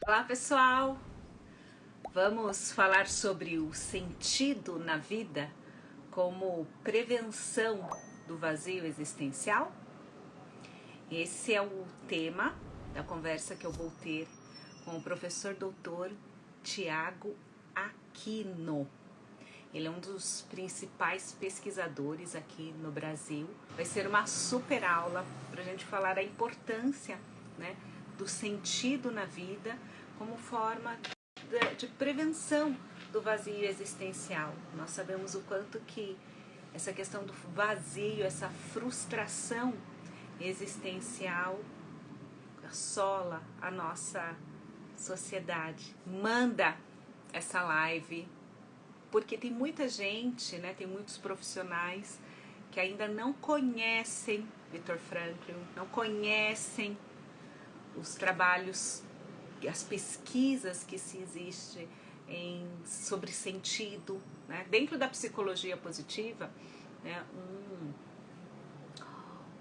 Olá, pessoal! Vamos falar sobre o sentido na vida como prevenção do vazio existencial? Esse é o tema da conversa que eu vou ter com o professor doutor Tiago Aquino. Ele é um dos principais pesquisadores aqui no Brasil. Vai ser uma super aula para a gente falar a importância, né, do sentido na vida como forma de prevenção do vazio existencial. Nós sabemos o quanto que essa questão do vazio, essa frustração existencial assola a nossa sociedade. Manda essa live, porque tem muita gente, né, tem muitos profissionais que ainda não conhecem Viktor Frankl, não conhecem os trabalhos, as pesquisas que se existe sobre sentido, né? Dentro da psicologia positiva, né,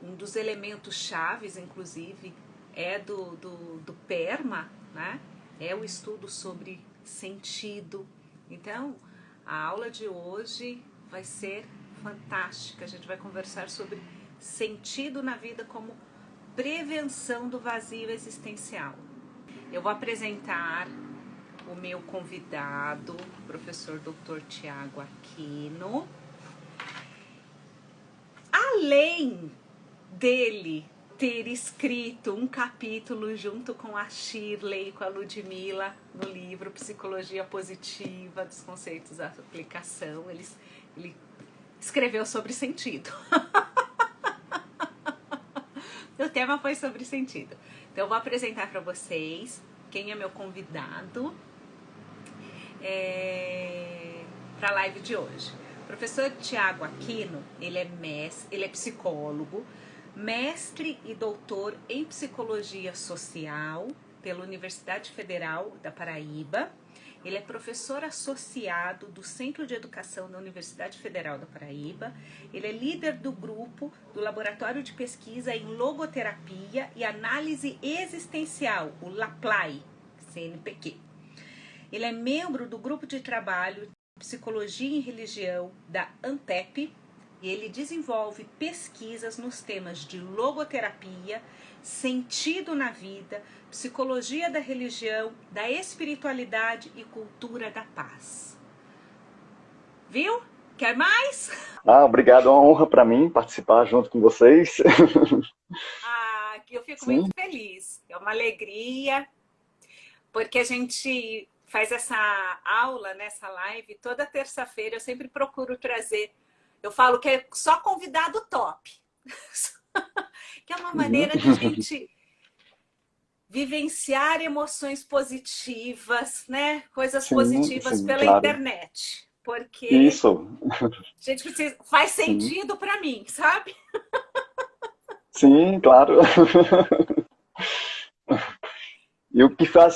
um dos elementos chaves, inclusive, é do PERMA, né? É o estudo sobre sentido. Então, a aula de hoje vai ser fantástica. A gente vai conversar sobre sentido na vida como prevenção do vazio existencial. Eu vou apresentar o meu convidado, o professor Dr. Tiago Aquino. Além dele ter escrito um capítulo junto com a Shirley e com a Ludmila no livro Psicologia Positiva dos Conceitos da Aplicação, ele escreveu sobre sentido. O tema foi sobre sentido. Então eu vou apresentar para vocês quem é meu convidado para a live de hoje. O professor Tiago Aquino, ele é psicólogo, mestre e doutor em psicologia social pela Universidade Federal da Paraíba. Ele é professor associado do Centro de Educação da Universidade Federal da Paraíba. Ele é líder do grupo do Laboratório de Pesquisa em Logoterapia e Análise Existencial, o LAPLAI, CNPq. Ele é membro do grupo de trabalho Psicologia e Religião da ANTEP e ele desenvolve pesquisas nos temas de logoterapia, sentido na vida, psicologia da religião, da espiritualidade e cultura da paz. Viu? Quer mais? Obrigado, é uma honra para mim participar junto com vocês. Eu fico muito Sim, feliz. É uma alegria, porque a gente faz essa aula, nessa live, toda terça-feira. Eu sempre procuro trazer. Eu falo que é só convidado top. Que é uma maneira de a gente vivenciar emoções positivas, né? Coisas sim, positivas sim, pela claro. internet. Porque Isso, a gente precisa, faz sim, sentido para mim, sabe? sim, claro. E o que faz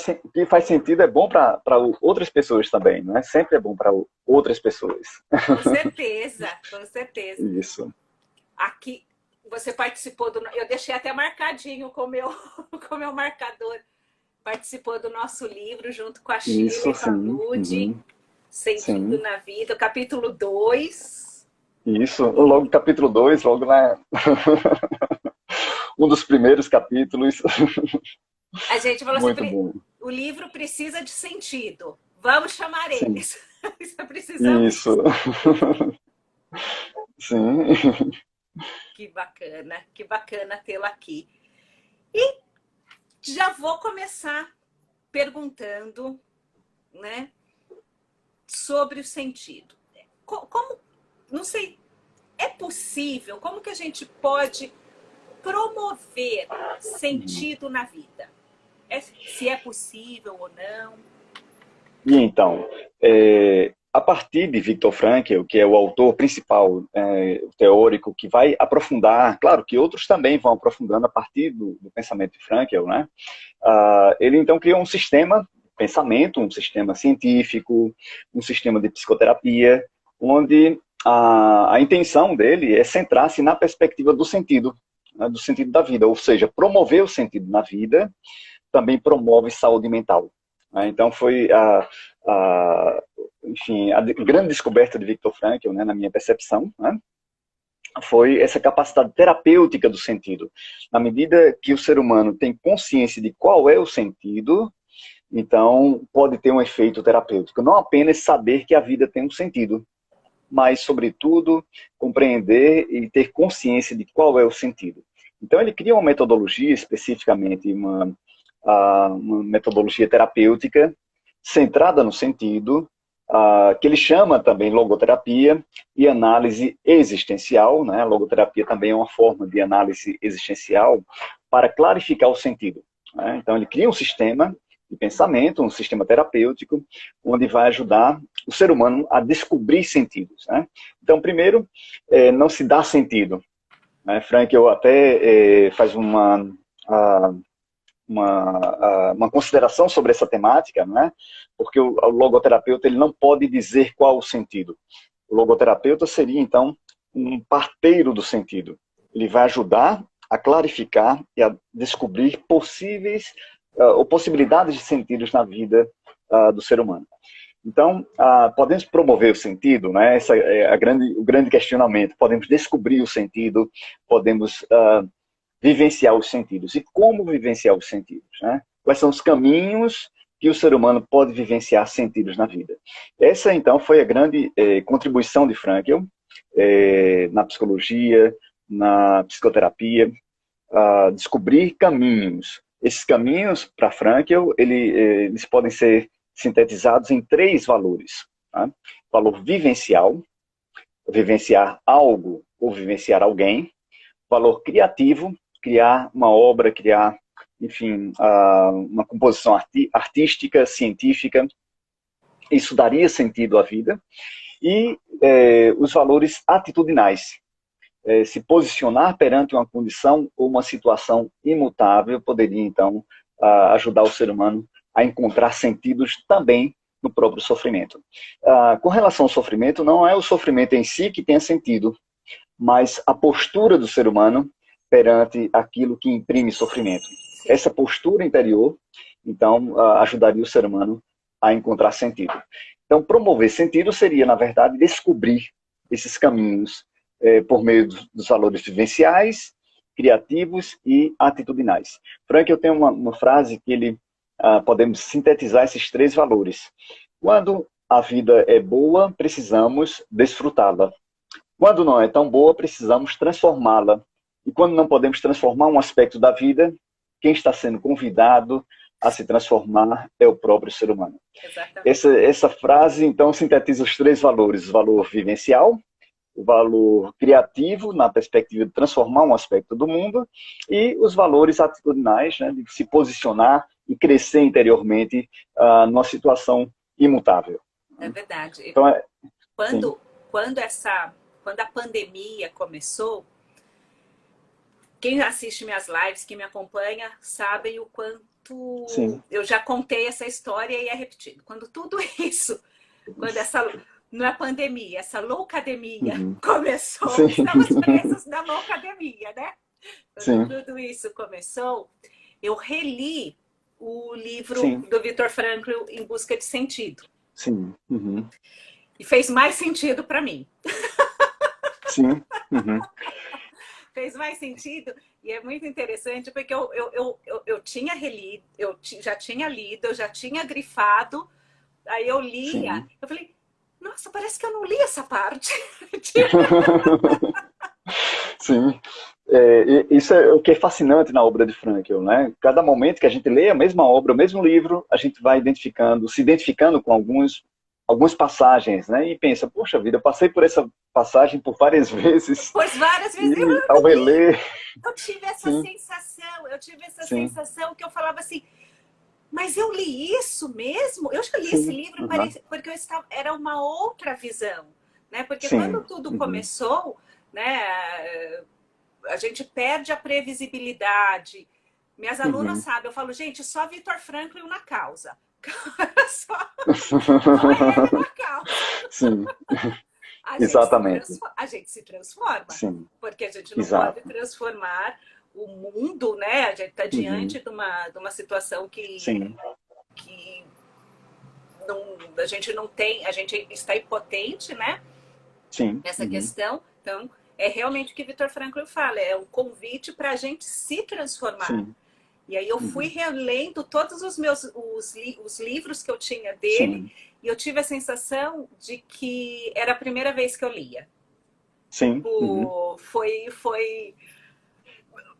sentido é bom para outras pessoas também, não é? Sempre é bom para outras pessoas. Com certeza, com certeza. Isso, Aqui você participou do. Eu deixei até marcadinho com meu, com meu marcador. Participou do nosso livro junto com a Sheila isso, e com a sim, Lud, uhum, Sentido sim, na Vida, o capítulo 2. isso. Logo capítulo 2, logo um dos primeiros capítulos. A gente falou assim: Muito bom. o livro precisa de sentido. Vamos chamar Sim, eles. Precisamos de isso. sentido. Sim. Que bacana tê-lo aqui. E já vou começar perguntando, né, sobre o sentido. Como, não sei, é possível? Como que a gente pode promover sentido na vida? Se é possível ou não? E então, a partir de Viktor Frankl, que é o autor principal, o teórico, que vai aprofundar, claro que outros também vão aprofundando a partir do pensamento de Frankl, né? Ele então criou um sistema de pensamento, um sistema científico, um sistema de psicoterapia, onde a intenção dele é centrar-se na perspectiva do sentido, né, do sentido da vida, ou seja, promover o sentido na vida, também promove saúde mental. né? Então foi enfim, a grande descoberta de Viktor Frankl, né, na minha percepção, né, foi essa capacidade terapêutica do sentido. Na medida que o ser humano tem consciência de qual é o sentido, então pode ter um efeito terapêutico. Não apenas saber que a vida tem um sentido, mas, sobretudo, compreender e ter consciência de qual é o sentido. Então, ele cria uma metodologia, especificamente uma metodologia terapêutica, centrada no sentido, que ele chama também logoterapia e análise existencial, né? A logoterapia também é uma forma de análise existencial para clarificar o sentido, né? Então, ele cria um sistema de pensamento, um sistema terapêutico, onde vai ajudar o ser humano a descobrir sentidos, né? Então, primeiro, não se dá sentido, né? Frankl até faz uma consideração sobre essa temática, né? Porque o logoterapeuta ele não pode dizer qual o sentido. O logoterapeuta seria, então, um parteiro do sentido. Ele vai ajudar a clarificar e a descobrir possíveis ou possibilidades de sentidos na vida do ser humano. Então, podemos promover o sentido, né? Esse é o grande questionamento. Podemos descobrir o sentido, podemos vivenciar os sentidos. E como vivenciar os sentidos, né? Quais são os caminhos que o ser humano pode vivenciar sentidos na vida? Essa, então, foi a grande contribuição de Frankl na psicologia, na psicoterapia, descobrir caminhos. Esses caminhos, para Frankl, eles podem ser sintetizados em 3 valores. Tá? Valor vivencial, vivenciar algo ou vivenciar alguém. Valor criativo, criar uma obra, criar, enfim, uma composição artística, científica. Isso daria sentido à vida. E os valores atitudinais. Se posicionar perante uma condição ou uma situação imutável poderia, então, ajudar o ser humano a encontrar sentidos também no próprio sofrimento. Com relação ao sofrimento, não é o sofrimento em si que tenha sentido, mas a postura do ser humano perante aquilo que imprime sofrimento. Essa postura interior, então, ajudaria o ser humano a encontrar sentido. Então, promover sentido seria, na verdade, descobrir esses caminhos por meio dos valores vivenciais, criativos e atitudinais. Frankl tem uma frase que podemos sintetizar esses 3 valores. Quando a vida é boa, precisamos desfrutá-la. Quando não é tão boa, precisamos transformá-la. E quando não podemos transformar um aspecto da vida, quem está sendo convidado a se transformar é o próprio ser humano. Essa frase, então, sintetiza os 3 valores. O valor vivencial, o valor criativo, na perspectiva de transformar um aspecto do mundo, e os valores atitudinais, né, de se posicionar e crescer interiormente numa situação imutável. É verdade. Então, quando a pandemia começou, quem assiste minhas lives, quem me acompanha, sabem o quanto eu já contei essa história e é repetido. Quando tudo isso, não é pandemia, essa loucademia começou, estamos presos na loucademia, né? Quando tudo isso começou, eu reli o livro do Viktor Frankl, Em Busca de Sentido. Sim. Uhum. E fez mais sentido para mim. Sim. Uhum. Fez mais sentido, e é muito interessante, porque eu tinha relido, já tinha lido, eu já tinha grifado, aí eu lia, eu falei, nossa, parece que eu não li essa parte. Sim. Isso é o que é fascinante na obra de Frankl, né? Cada momento que a gente lê a mesma obra, o mesmo livro, a gente vai se identificando com algumas passagens, né? E pensa, poxa vida, eu passei por essa passagem por várias vezes. Pois várias vezes. Ao reler. Eu tive essa sensação que eu falava assim, mas eu li isso mesmo? Eu já li esse livro porque era uma outra visão, né? Porque quando tudo começou, né, a gente perde a previsibilidade. Minhas alunas sabem, eu falo, gente, só Viktor Frankl na causa. Só ele na causa. Sim. Exatamente. A gente se transforma. Sim. Porque a gente não pode transformar o mundo, né? A gente está diante de uma situação que a gente não tem, a gente está impotente, né? Sim. Nessa questão. Então, é realmente o que Viktor Frankl fala, é um convite para a gente se transformar. Sim. E aí eu fui relendo todos os livros que eu tinha dele, Sim. e eu tive a sensação de que era a primeira vez que eu lia. Sim.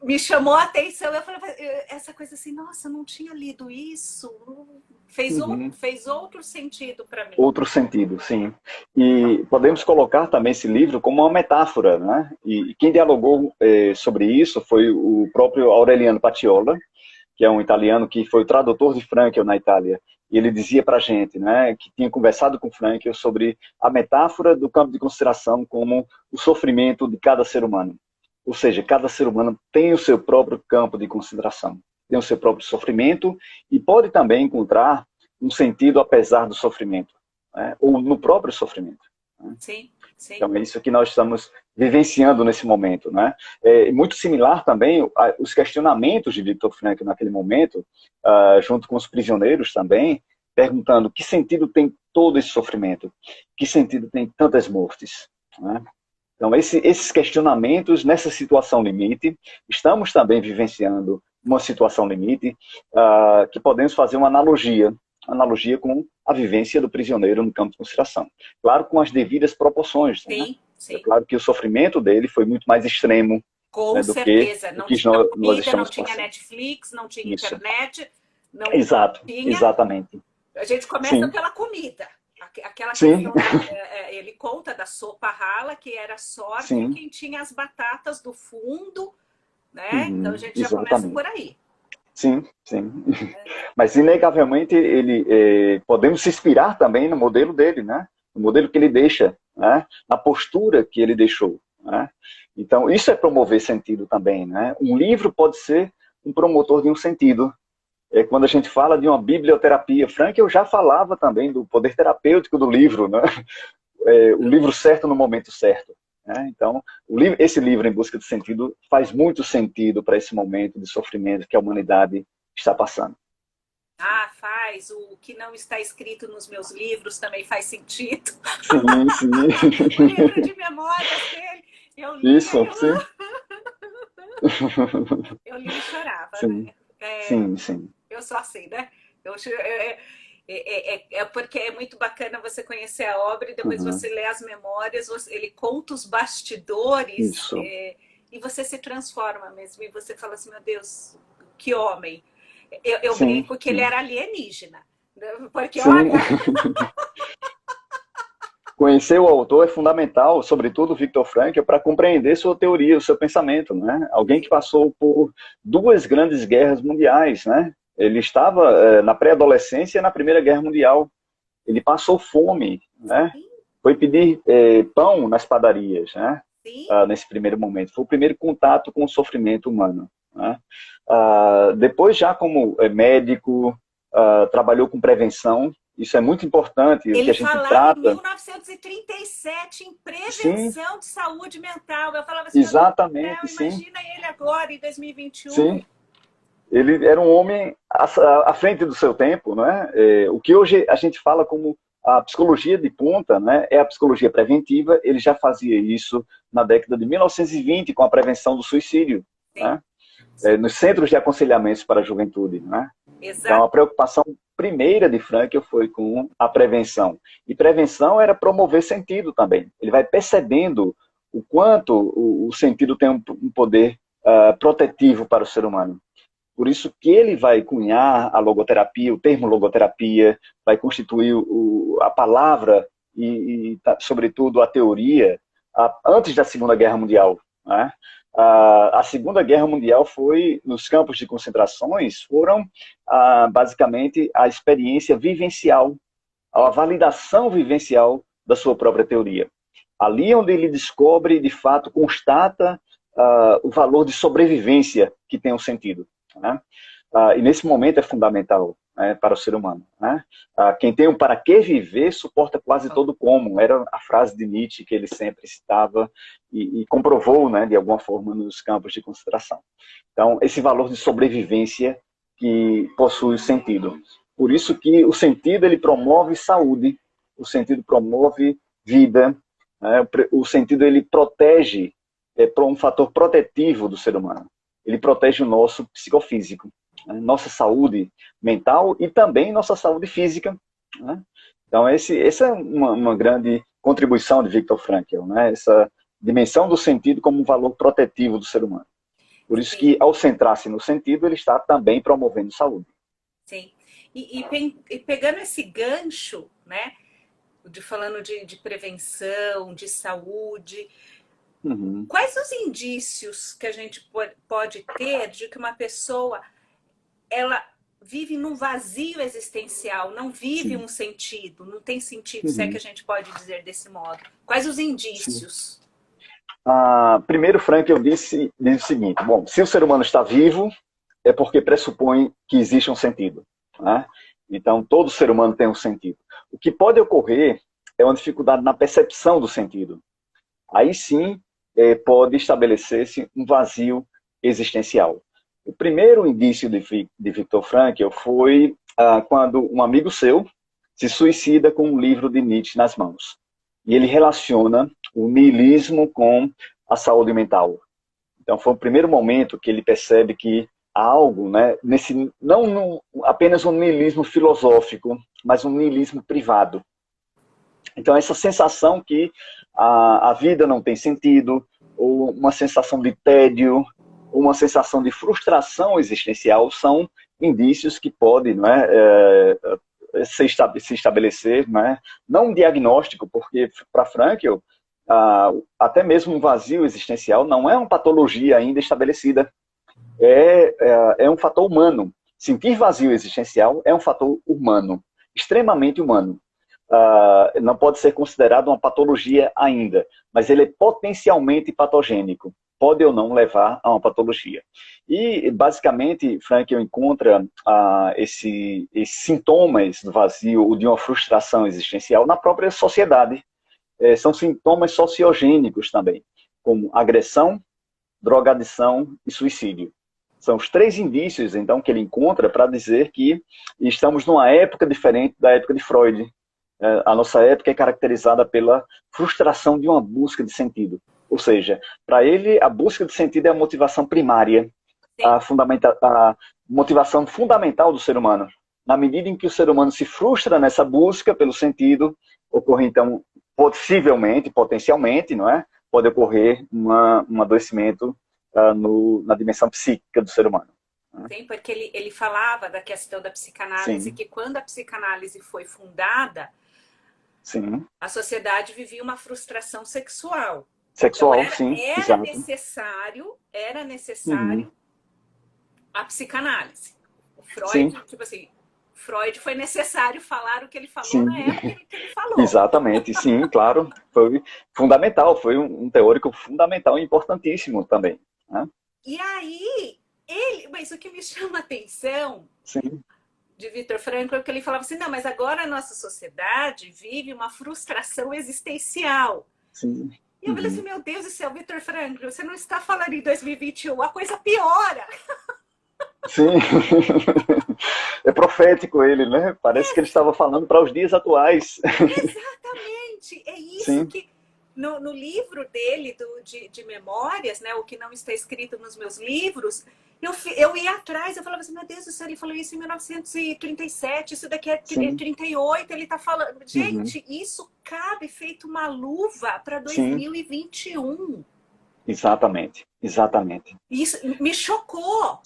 Me chamou a atenção. Eu falei, essa coisa assim, nossa, eu não tinha lido isso. Fez outro sentido para mim. Outro sentido, sim. E podemos colocar também esse livro como uma metáfora, né? E quem dialogou sobre isso foi o próprio Aureliano Patiola, que é um italiano que foi o tradutor de Frankl na Itália. E ele dizia para a gente, né, que tinha conversado com Frankl sobre a metáfora do campo de consideração como o sofrimento de cada ser humano. Ou seja, cada ser humano tem o seu próprio campo de consideração, tem o seu próprio sofrimento e pode também encontrar um sentido apesar do sofrimento, né, ou no próprio sofrimento. Né? Sim, sim. Então é isso que nós estamos vivenciando nesse momento, né? É muito similar também os questionamentos de Viktor Frankl naquele momento, junto com os prisioneiros também, perguntando que sentido tem todo esse sofrimento, que sentido tem tantas mortes, né? Então esses questionamentos nessa situação limite, estamos também vivenciando uma situação limite que podemos fazer uma analogia com a vivência do prisioneiro no campo de concentração. Claro, com as devidas proporções. Sim, né? sim. É claro que o sofrimento dele foi muito mais extremo, com né, certeza. do Não que tinha nós comida, estamos não tinha passando. Netflix, não tinha Isso. internet, não Exato, tinha... exatamente. A gente começa Sim. pela comida. Aquela Sim. questão, ele conta da sopa rala, que era sorte Sim. quem tinha as batatas do fundo, né? Então a gente já Exatamente. começa por aí. Sim, sim. Mas, inegavelmente, podemos se inspirar também no modelo dele, né? No modelo que ele deixa, né? Na postura que ele deixou. Né? Então, isso é promover sentido também, né? Um livro pode ser um promotor de um sentido. Quando a gente fala de uma biblioterapia, Frankl já falava também do poder terapêutico do livro, né? O livro certo no momento certo. Né? Então, esse livro, Em Busca de Sentido, faz muito sentido para esse momento de sofrimento que a humanidade está passando. Ah, faz. O que não está escrito nos meus livros também faz sentido. Sim, sim. O livro de memórias dele, eu li, Isso, sim. Eu li e chorava, sim. né? Sim, sim. Eu sou assim, né? Porque é muito bacana você conhecer a obra e depois você lê as memórias, ele conta os bastidores e você se transforma mesmo. E você fala assim, meu Deus, que homem. Eu brinco que ele era alienígena. Porque, olha... Conhecer o autor é fundamental, sobretudo Viktor Frankl, para compreender sua teoria, o seu pensamento, né? Alguém que passou por 2 grandes guerras mundiais, né? Ele estava na pré-adolescência na Primeira Guerra Mundial. Ele passou fome, né? Foi pedir pão nas padarias, né? Nesse primeiro momento. Foi o primeiro contato com o sofrimento humano. Né? Depois, já como médico, trabalhou com prevenção. Isso é muito importante. Ele que a gente falava trata... em 1937 em prevenção de saúde mental. Eu falava assim, exatamente, imagina ele agora, em 2021. Sim. Ele era um homem à frente do seu tempo, né? O que hoje a gente fala como a psicologia de ponta, né? É a psicologia preventiva. Ele já fazia isso na década de 1920 com a prevenção do suicídio, né? Nos centros de aconselhamento para a juventude, né? Exato. Então a preocupação primeira de Frankl foi com a prevenção. E prevenção era promover sentido também. Ele vai percebendo o quanto o sentido tem um poder protetivo para o ser humano. Por isso que ele vai cunhar a logoterapia, o termo logoterapia, vai constituir a palavra e, sobretudo, a teoria antes da Segunda Guerra Mundial. Né? A Segunda Guerra Mundial foi, nos campos de concentrações, foram basicamente a experiência vivencial, a validação vivencial da sua própria teoria. Ali onde ele descobre, de fato, constata o valor de sobrevivência que tem um sentido. Né? E nesse momento é fundamental para o ser humano. Né? Quem tem um para que viver suporta quase todo como. Era a frase de Nietzsche que ele sempre citava e comprovou, né, de alguma forma, nos campos de concentração. Então, esse valor de sobrevivência que possui o sentido. Por isso que o sentido ele promove saúde, o sentido promove vida, né? O sentido ele protege, um fator protetivo do ser humano. Ele protege o nosso psicofísico, né? Nossa saúde mental e também nossa saúde física, né? Então essa é uma grande contribuição de Viktor Frankl, né? Essa dimensão do sentido como um valor protetivo do ser humano. Por isso que, ao centrar-se no sentido, ele está também promovendo saúde. Sim. E pegando esse gancho, né, falando de prevenção, de saúde, quais os indícios que a gente pode ter de que uma pessoa ela vive num vazio existencial, não vive um sentido, não tem sentido, se é que a gente pode dizer desse modo? Quais os indícios? Primeiro, Frankl disse o seguinte: bom, se o ser humano está vivo, é porque pressupõe que existe um sentido, né? Então, todo ser humano tem um sentido. O que pode ocorrer é uma dificuldade na percepção do sentido. Aí sim, pode estabelecer-se um vazio existencial. O primeiro indício de Viktor Frankl foi quando um amigo seu se suicida com um livro de Nietzsche nas mãos. E ele relaciona o niilismo com a saúde mental. Então, foi o primeiro momento que ele percebe que há algo, né, não apenas um niilismo filosófico, mas um niilismo privado. Então, essa sensação que a vida não tem sentido, ou uma sensação de tédio, ou uma sensação de frustração existencial, são indícios que podem, não é, se estabelecer, né? Não um diagnóstico, porque para Frankl, até mesmo um vazio existencial não é uma patologia ainda estabelecida, é um fator humano. Sentir vazio existencial é um fator humano, extremamente humano. Não pode ser considerado uma patologia ainda, mas ele é potencialmente patogênico, pode ou não levar a uma patologia. E, basicamente, Frankl encontra esses sintomas do vazio ou de uma frustração existencial na própria sociedade. São sintomas sociogênicos também, como agressão, drogadição e suicídio. São os 3 indícios, então, que ele encontra para dizer que estamos numa época diferente da época de Freud. A nossa época é caracterizada pela frustração de uma busca de sentido. Ou seja, para ele, a busca de sentido é a motivação primária, a motivação fundamental do ser humano. Na medida em que o ser humano se frustra nessa busca pelo sentido, ocorre, então, possivelmente, potencialmente, não é? Pode ocorrer um adoecimento na dimensão psíquica do ser humano. Sim, porque ele falava da questão da psicanálise, que quando a psicanálise foi fundada, a sociedade vivia uma frustração sexual. Sexual, então, sim. Era necessário a psicanálise. O Freud, tipo assim, Freud foi necessário falar o que ele falou na época que ele falou. Exatamente, sim, claro. Foi fundamental, foi um teórico fundamental e importantíssimo também. Né? E aí, mas o que me chama a atenção de Viktor Frankl é que ele falava assim, não, mas agora a nossa sociedade vive uma frustração existencial. Sim. E eu falei assim, meu Deus do céu, Viktor Frankl, você não está falando em 2021, a coisa piora. Sim, é profético ele, né? Parece que ele estava falando para os dias atuais. Exatamente, é isso que no livro dele de memórias, né, o que não está escrito nos meus livros, eu ia atrás, eu falava assim, meu Deus do céu, ele falou isso em 1937, isso daqui é 38, ele está falando... Gente, isso cabe feito uma luva para 2021. Exatamente, exatamente. Isso me chocou,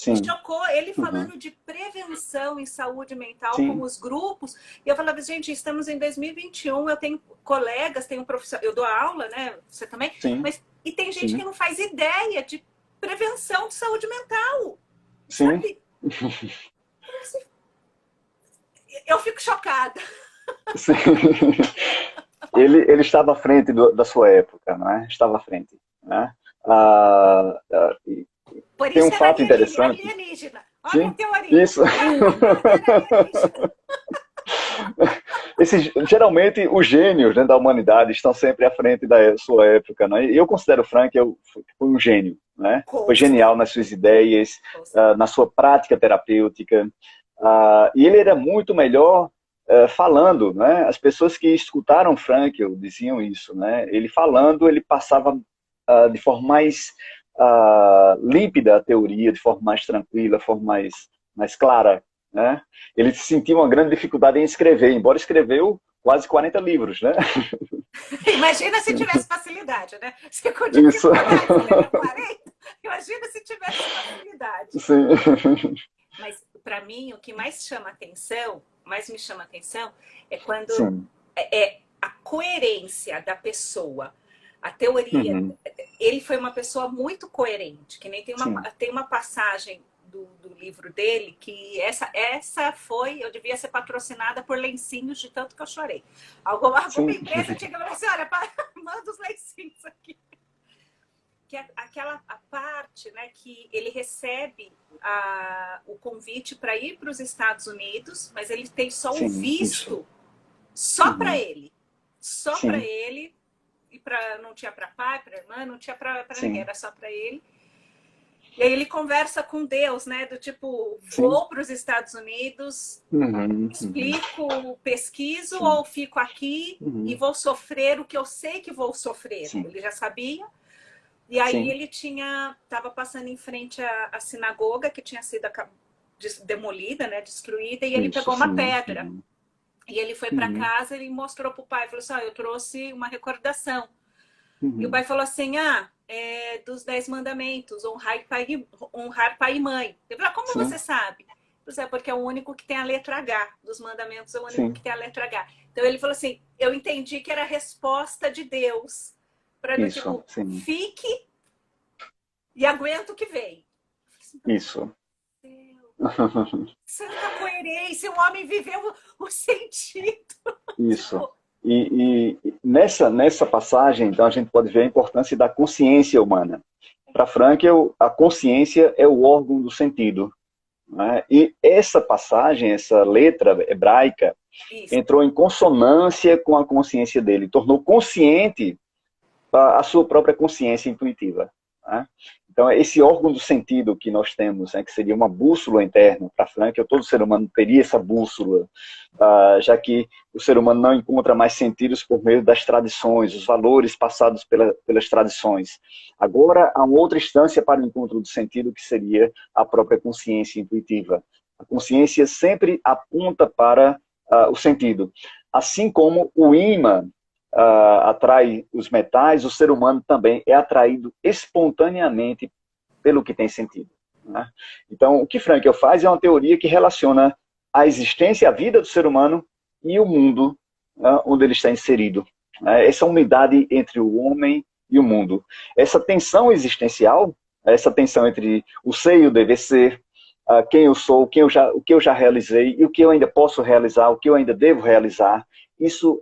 ele falando de prevenção em saúde mental com os grupos, e eu falava, gente, estamos em 2021, eu tenho colegas, tenho professor, eu dou aula, né, você também, e tem gente que não faz ideia de prevenção de saúde mental, sabe? Eu fico chocada. Ele estava à frente da sua época, não é? Estava à frente, né? Por tem isso um fato interessante. Alienígena. Olha a teoria. Isso. Geralmente, os gênios, né, da humanidade estão sempre à frente da sua época. Né? Eu considero Frankl foi um gênio. Né? Foi genial nas suas ideias, na sua prática terapêutica. E ele era muito melhor falando, né? As pessoas que escutaram Frankl diziam isso, né? Ele falando, ele passava de forma mais límpida a teoria, de forma mais tranquila, de forma mais clara, né? Ele sentia uma grande dificuldade em escrever, embora escreveu quase 40 livros, né? Imagina se tivesse facilidade, né? Se com Isso. dificuldade escreveu 40, imagina se tivesse facilidade. Sim. Mas, para mim, o que mais chama atenção, mais me chama atenção, é quando Sim. é a coerência da pessoa. A teoria. Uhum. Ele foi uma pessoa muito coerente, que nem Sim. tem uma passagem do livro dele que essa foi, eu devia ser patrocinada por lencinhos de tanto que eu chorei. Alguma empresa tinha que falar assim, olha, manda os lencinhos aqui. Que é aquela a parte, né, que ele recebe o convite para ir para os Estados Unidos, mas ele tem só um visto só para ele. Só para ele. E não tinha para pai, para irmã, não tinha para ninguém, era só para ele. E aí ele conversa com Deus, né? Do tipo, vou para os Estados Unidos, explico, pesquiso, ou fico aqui e vou sofrer o que eu sei que vou sofrer. Ele já sabia. E aí ele estava passando em frente à sinagoga, que tinha sido demolida, né? Destruída, e ele pegou uma pedra. E ele foi para casa e mostrou para o pai, falou assim, eu trouxe uma recordação. E o pai falou assim, dos 10 mandamentos, honrar pai e mãe. Ele falou, como você sabe? Eu falei, porque é o único que tem a letra H, dos mandamentos é o único que tem a letra H. Então ele falou assim, eu entendi que era a resposta de Deus para tipo, fique e aguenta o que vem. Isso. Santa coerência, o homem viveu o sentido. Isso. Tipo... E nessa passagem, então, a gente pode ver a importância da consciência humana. Para Frankl, a consciência é o órgão do sentido. Né? E essa passagem, essa letra hebraica, entrou em consonância com a consciência dele, tornou consciente a sua própria consciência intuitiva. Né? Então, esse órgão do sentido que nós temos, né, que seria uma bússola interna, para Frankl, todo ser humano teria essa bússola, já que o ser humano não encontra mais sentidos por meio das tradições, os valores passados pelas tradições. Agora, há uma outra instância para o encontro do sentido, que seria a própria consciência intuitiva. A consciência sempre aponta para o sentido. Assim como o ímã atrai os metais, o ser humano também é atraído espontaneamente pelo que tem sentido. Né? Então, o que Frankl faz é uma teoria que relaciona a existência, a vida do ser humano e o mundo onde ele está inserido. Essa unidade entre o homem e o mundo. Essa tensão existencial, essa tensão entre o ser e o dever ser, quem eu sou, o que eu já realizei e o que eu ainda posso realizar, o que eu ainda devo realizar, isso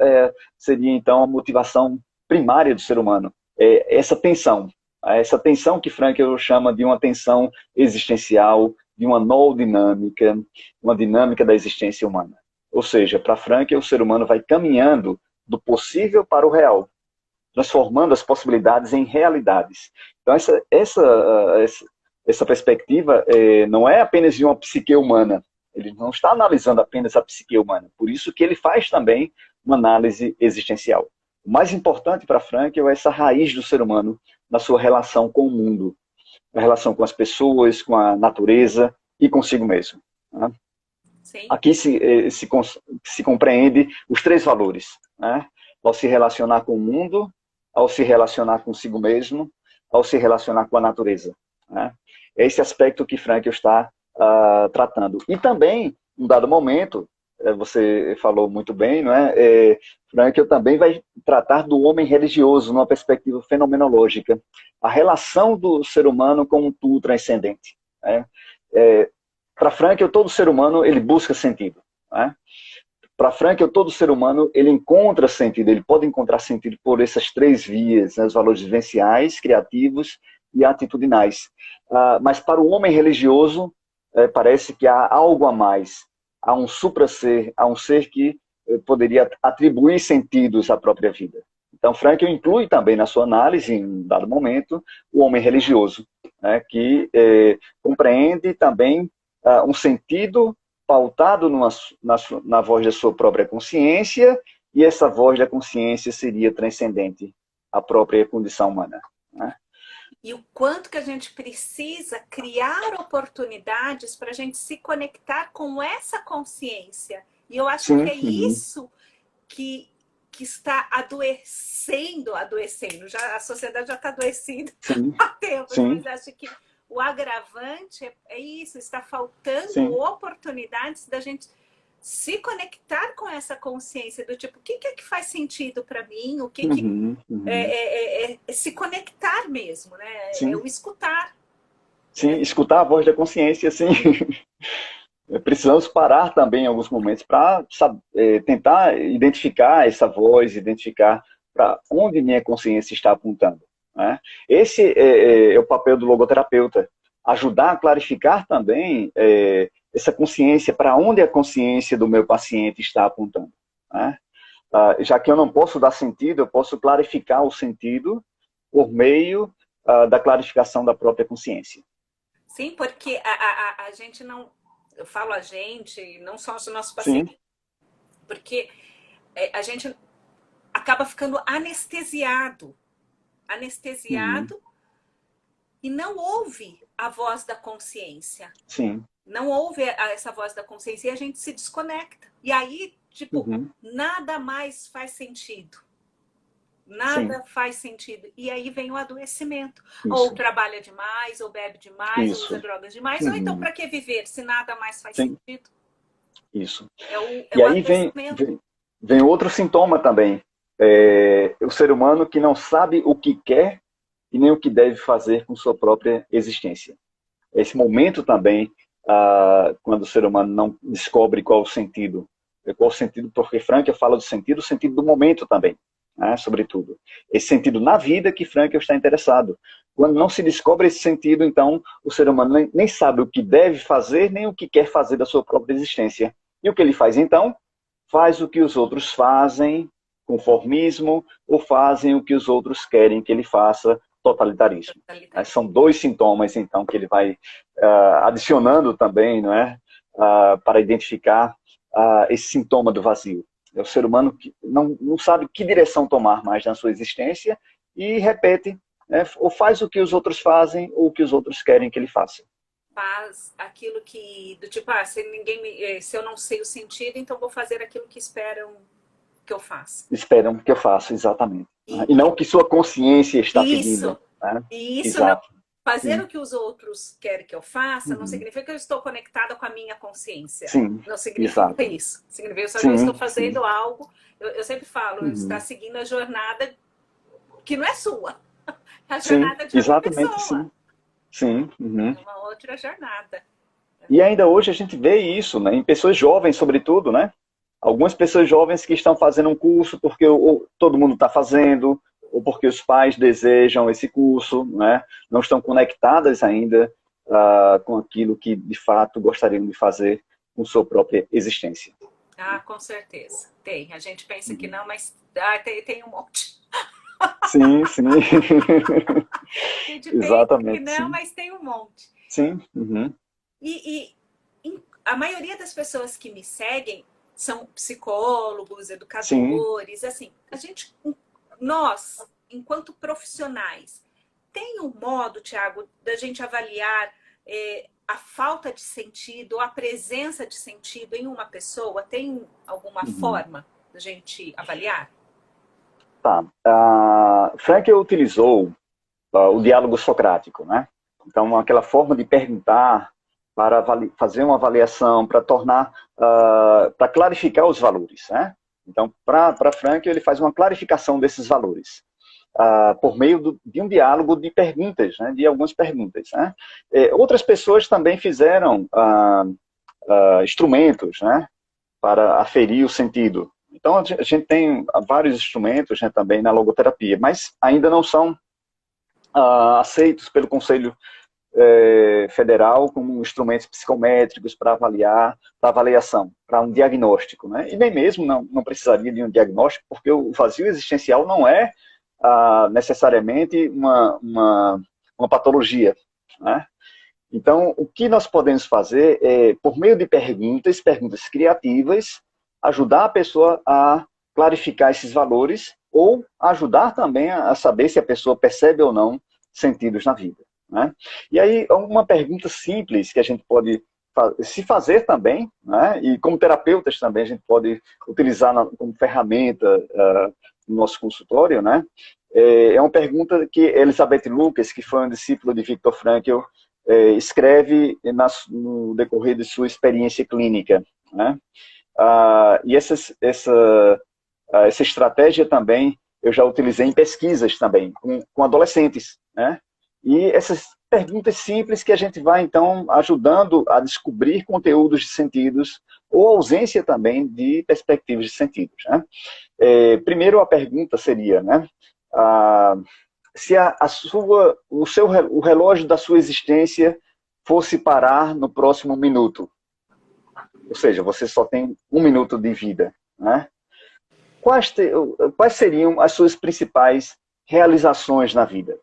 seria, então, a motivação primária do ser humano. Essa tensão que Frankl chama de uma tensão existencial, de uma noodinâmica, uma dinâmica da existência humana. Ou seja, para Frankl, o ser humano vai caminhando do possível para o real, transformando as possibilidades em realidades. Então, essa perspectiva não é apenas de uma psique humana. Ele não está analisando apenas a psique humana. Por isso que ele faz também uma análise existencial. O mais importante para Frankl é essa raiz do ser humano na sua relação com o mundo, na relação com as pessoas, com a natureza e consigo mesmo. Né? Aqui se compreende os 3 valores. Né? Ao se relacionar com o mundo, ao se relacionar consigo mesmo, ao se relacionar com a natureza. Né? É esse aspecto que Frankl está tratando. E também, em um dado momento, você falou muito bem, não é? Frankl também vai tratar do homem religioso numa perspectiva fenomenológica. A relação do ser humano com um tudo transcendente. Né? Para Frankl, todo ser humano ele busca sentido. Né? Para Frankl, todo ser humano ele encontra sentido, ele pode encontrar sentido por essas 3 vias, né? Os valores vivenciais, criativos e atitudinais. Mas para o homem religioso, parece que há algo a mais, há um supra-ser, há um ser que poderia atribuir sentidos à própria vida. Então, Frankl inclui também na sua análise, em um dado momento, o homem religioso, né, que compreende também um sentido pautado na voz da sua própria consciência, e essa voz da consciência seria transcendente à própria condição humana, né? E o quanto que a gente precisa criar oportunidades para a gente se conectar com essa consciência. E eu acho Sim, que é isso que está adoecendo, já, a sociedade já está adoecida sim, há tempos, sim, mas acho que o agravante é isso, está faltando sim. oportunidades da gente se conectar com essa consciência do tipo, o que é que faz sentido para mim, o que Uhum, uhum. é se conectar mesmo, né? É Sim, o escutar. sim, escutar a voz da consciência, sim. Precisamos parar também em alguns momentos para tentar identificar essa voz, identificar para onde minha consciência está apontando, né? Esse é o papel do logoterapeuta, ajudar a clarificar também essa consciência, para onde a consciência do meu paciente está apontando, né? Já que eu não posso dar sentido, eu posso clarificar o sentido por meio da clarificação da própria consciência. Sim, porque a gente não, eu falo a gente, não só os nossos Sim, pacientes, porque a gente acaba ficando anestesiado, uhum, anestesiado e não ouve a voz da consciência. sim, Não ouve essa voz da consciência e a gente se desconecta. E aí, tipo, uhum, nada mais faz sentido. sim, Nada faz sentido. E aí vem o adoecimento. Ou isso, trabalha demais, ou bebe demais, ou usa isso, drogas demais. Ou então, uhum, para que viver se nada mais faz sim, sentido? isso. É E o aí adoecimento. vem outro sintoma também. O ser humano que não sabe o que quer e nem o que deve fazer com sua própria existência. Esse momento também, quando o ser humano não descobre qual o sentido, porque Frankl fala do sentido, o sentido do momento também, né, sobretudo. Esse sentido na vida que Frankl está interessado. Quando não se descobre esse sentido, então o ser humano nem sabe o que deve fazer, nem o que quer fazer da sua própria existência. E o que ele faz então? Faz o que os outros fazem, conformismo, ou fazem o que os outros querem que ele faça, totalitarismo. São dois sintomas, então, que ele vai adicionando também, não é? Para identificar esse sintoma do vazio. É o ser humano que não sabe que direção tomar mais na sua existência e repete, né? Ou faz o que os outros fazem ou o que os outros querem que ele faça. Faz aquilo que, do tipo, se eu não sei o sentido, então vou fazer aquilo que esperam que eu faça. Esperam que eu faça, exatamente. E, E não o que sua consciência está isso, pedindo. Né? e isso não. Exato. Fazer Sim. o que os outros querem que eu faça não Uhum. significa que eu estou conectada com a minha consciência. Sim, Não significa exato. isso. Significa só que eu estou Sim, sim. fazendo algo. Eu sempre falo, está Uhum. seguindo a jornada que não é sua. É a Sim, jornada de outra exatamente, pessoa. sim. Sim. Uhum. É uma outra jornada. E ainda hoje a gente vê isso, né, em pessoas jovens, sobretudo, né? Algumas pessoas jovens que estão fazendo um curso porque todo mundo está fazendo, ou porque os pais desejam esse curso, né? Não estão conectadas ainda com aquilo que de fato gostariam de fazer com sua própria existência. Ah, com certeza. Tem. A gente pensa que Uhum. não, mas tem um monte. Sim, sim. A gente pensa que Exatamente, não, sim. mas tem um monte. Sim. Uhum. A maioria das pessoas que me seguem são psicólogos, Sim. educadores, assim, nós, enquanto profissionais, tem um modo, Tiago, da gente avaliar a falta de sentido, a presença de sentido em uma pessoa? Tem alguma Uhum. forma da gente avaliar? Tá. Frankl utilizou o diálogo socrático, né? Então, aquela forma de perguntar para fazer uma avaliação, para tornar, para clarificar os valores, né? Então, para Frankl, ele faz uma clarificação desses valores por meio de um diálogo de perguntas, né? De algumas perguntas, né? Outras pessoas também fizeram instrumentos, né? Para aferir o sentido. Então, a gente tem vários instrumentos, né, também na logoterapia, mas ainda não são aceitos pelo Conselho Federal como instrumentos psicométricos para avaliação, para um diagnóstico, né? E nem mesmo não precisaria de um diagnóstico, porque o vazio existencial não é necessariamente uma patologia, né? Então, o que nós podemos fazer é, por meio de perguntas criativas, ajudar a pessoa a clarificar esses valores ou ajudar também a saber se a pessoa percebe ou não sentidos na vida, né? E aí, uma pergunta simples que a gente pode se fazer também, né? E como terapeutas também a gente pode utilizar como ferramenta no nosso consultório, né? É uma pergunta que Elizabeth Lucas, que foi uma discípula de Viktor Frankl, escreve no decorrer de sua experiência clínica, né? E essa estratégia também eu já utilizei em pesquisas também, com adolescentes, né? E essas perguntas simples que a gente vai, então, ajudando a descobrir conteúdos de sentidos ou ausência também de perspectivas de sentidos, né? Primeiro a pergunta seria, né? Se o relógio da sua existência fosse parar no próximo minuto, ou seja, você só tem um minuto de vida, né? Quais seriam as suas principais realizações na vida,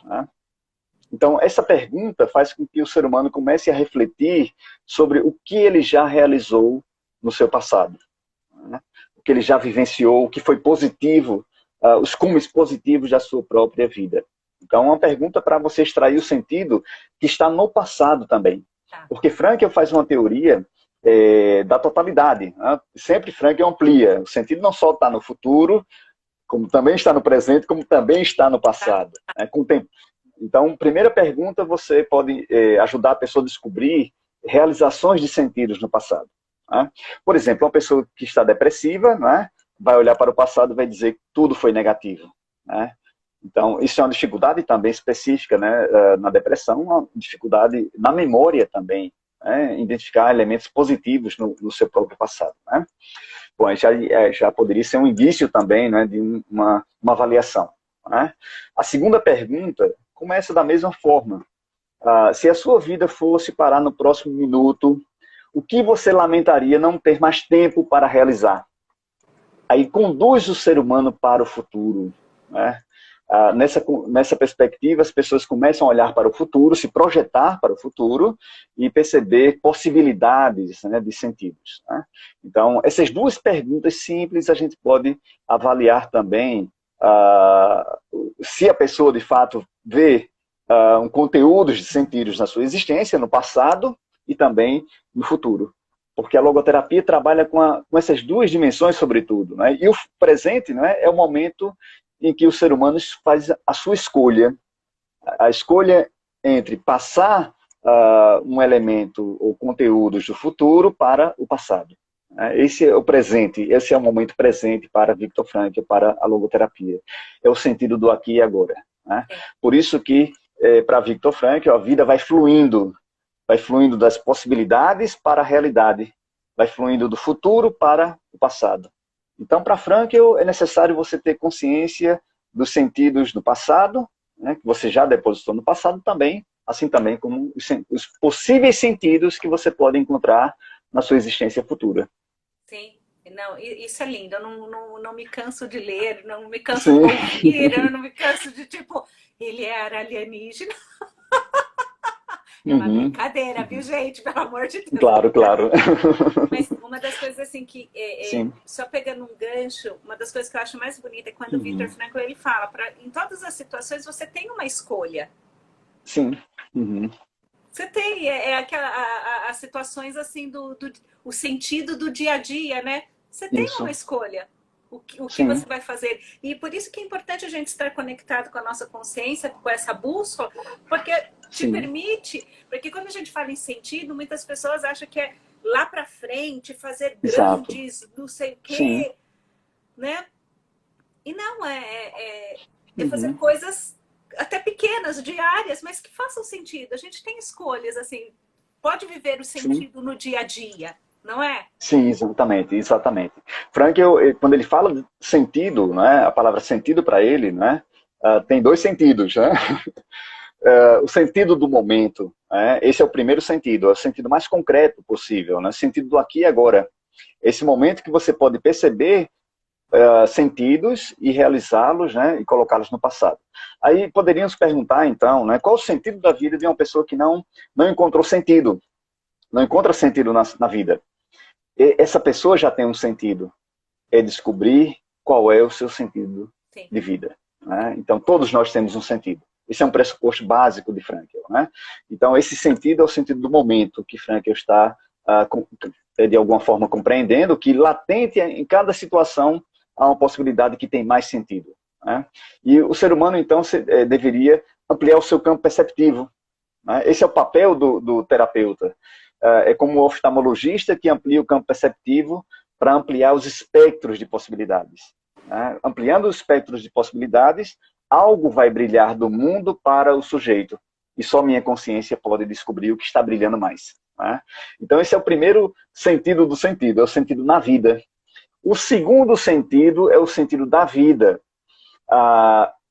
né? Então, essa pergunta faz com que o ser humano comece a refletir sobre o que ele já realizou no seu passado, né? O que ele já vivenciou, o que foi positivo, os cumes positivos da sua própria vida. Então, é uma pergunta para você extrair o sentido que está no passado também. Porque Frankl faz uma teoria da totalidade, né? Sempre Frankl amplia. O sentido não só está no futuro, como também está no presente, como também está no passado, né? Com o tempo. Então, primeira pergunta, você pode ajudar a pessoa a descobrir realizações de sentidos no passado, né? Por exemplo, uma pessoa que está depressiva, né, vai olhar para o passado e vai dizer que tudo foi negativo, né? Então, isso é uma dificuldade também específica, né, na depressão, uma dificuldade na memória também, né, identificar elementos positivos no seu próprio passado, né? Bom, já poderia ser um indício também, né, de uma avaliação, né? A segunda pergunta começa da mesma forma. Se a sua vida fosse parar no próximo minuto, o que você lamentaria não ter mais tempo para realizar? Aí conduz o ser humano para o futuro, né? Nessa perspectiva, as pessoas começam a olhar para o futuro, se projetar para o futuro e perceber possibilidades, né, de sentidos, né? Então, essas duas perguntas simples a gente pode avaliar também se a pessoa, de fato, vê um conteúdo de sentidos na sua existência, no passado e também no futuro. Porque a logoterapia trabalha com essas duas dimensões, sobretudo, né? E o presente, né, é o momento em que o ser humano faz a sua escolha. A escolha entre passar um elemento ou conteúdos do futuro para o passado. Esse é o presente, esse é o momento presente para Viktor Frankl, para a logoterapia. É o sentido do aqui e agora, né? Por isso que, para Viktor Frankl, a vida vai fluindo das possibilidades para a realidade, vai fluindo do futuro para o passado. Então, para Frankl, é necessário você ter consciência dos sentidos do passado, né, que você já depositou no passado também, assim também como os possíveis sentidos que você pode encontrar na sua existência futura. Sim, não, isso é lindo. Eu não me canso de ler, não me canso de ouvir, eu não me canso de, tipo, ele era alienígena. É uma brincadeira, viu, gente? Pelo amor de Deus. Claro, claro. Mas uma das coisas, assim, que... só pegando um gancho, uma das coisas que eu acho mais bonita é quando o Viktor Frankl, ele fala, em todas as situações, você tem uma escolha. Sim. Você tem, as situações, assim, o sentido do dia a dia, né? Você tem uma escolha. O que você vai fazer. E por isso que é importante a gente estar conectado com a nossa consciência, com essa bússola, porque te permite... Porque quando a gente fala em sentido, muitas pessoas acham que é lá para frente, fazer grandes, não sei o quê, né? E não, é fazer coisas até pequenas, diárias, mas que façam sentido. A gente tem escolhas, assim, pode viver o sentido no dia a dia, não é? Sim, exatamente. Frankl, quando ele fala de sentido, né, a palavra sentido para ele, né, tem dois sentidos, né? O sentido do momento, né, esse é o primeiro sentido, é o sentido mais concreto possível, né, o sentido do aqui e agora. Esse momento que você pode perceber sentidos e realizá-los, né, e colocá-los no passado. Aí poderíamos perguntar, então, né, qual o sentido da vida de uma pessoa que não encontrou sentido, não encontra sentido na vida. E essa pessoa já tem um sentido, é descobrir qual é o seu sentido Sim. de vida. Né? Então, todos nós temos um sentido. Esse é um pressuposto básico de Frankl. Né? Então, esse sentido é o sentido do momento que Frankl está, de alguma forma, compreendendo que latente em cada situação há uma possibilidade que tem mais sentido. Né? E o ser humano, então, deveria ampliar o seu campo perceptivo. Né? Esse é o papel do terapeuta. É como o oftalmologista que amplia o campo perceptivo para ampliar os espectros de possibilidades. Né? Ampliando os espectros de possibilidades, algo vai brilhar do mundo para o sujeito. E só minha consciência pode descobrir o que está brilhando mais. Né? Então, esse é o primeiro sentido do sentido, é o sentido na vida. O segundo sentido é o sentido da vida.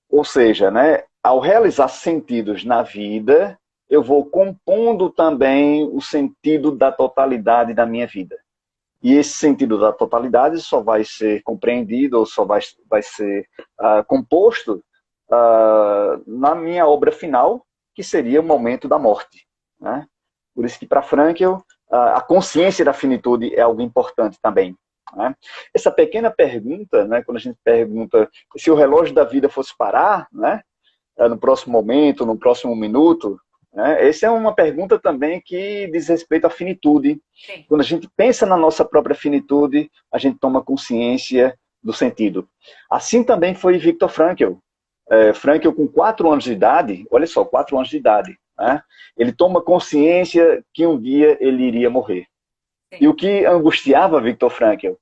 Ou seja, né, ao realizar sentidos na vida, eu vou compondo também o sentido da totalidade da minha vida. E esse sentido da totalidade só vai ser compreendido, ou só vai ser composto na minha obra final, que seria o momento da morte. Né? Por isso que, para Frankl, a consciência da finitude é algo importante também. Né? Essa pequena pergunta, né, quando a gente pergunta se o relógio da vida fosse parar, né, no próximo momento, no próximo minuto, né, essa é uma pergunta também que diz respeito à finitude. Sim. Quando a gente pensa na nossa própria finitude, a gente toma consciência do sentido. Assim também foi Viktor Frankl. Frankl, com 4 anos de idade, olha só, 4 anos de idade, né, ele toma consciência que um dia ele iria morrer. Sim. E o que angustiava Viktor Frankl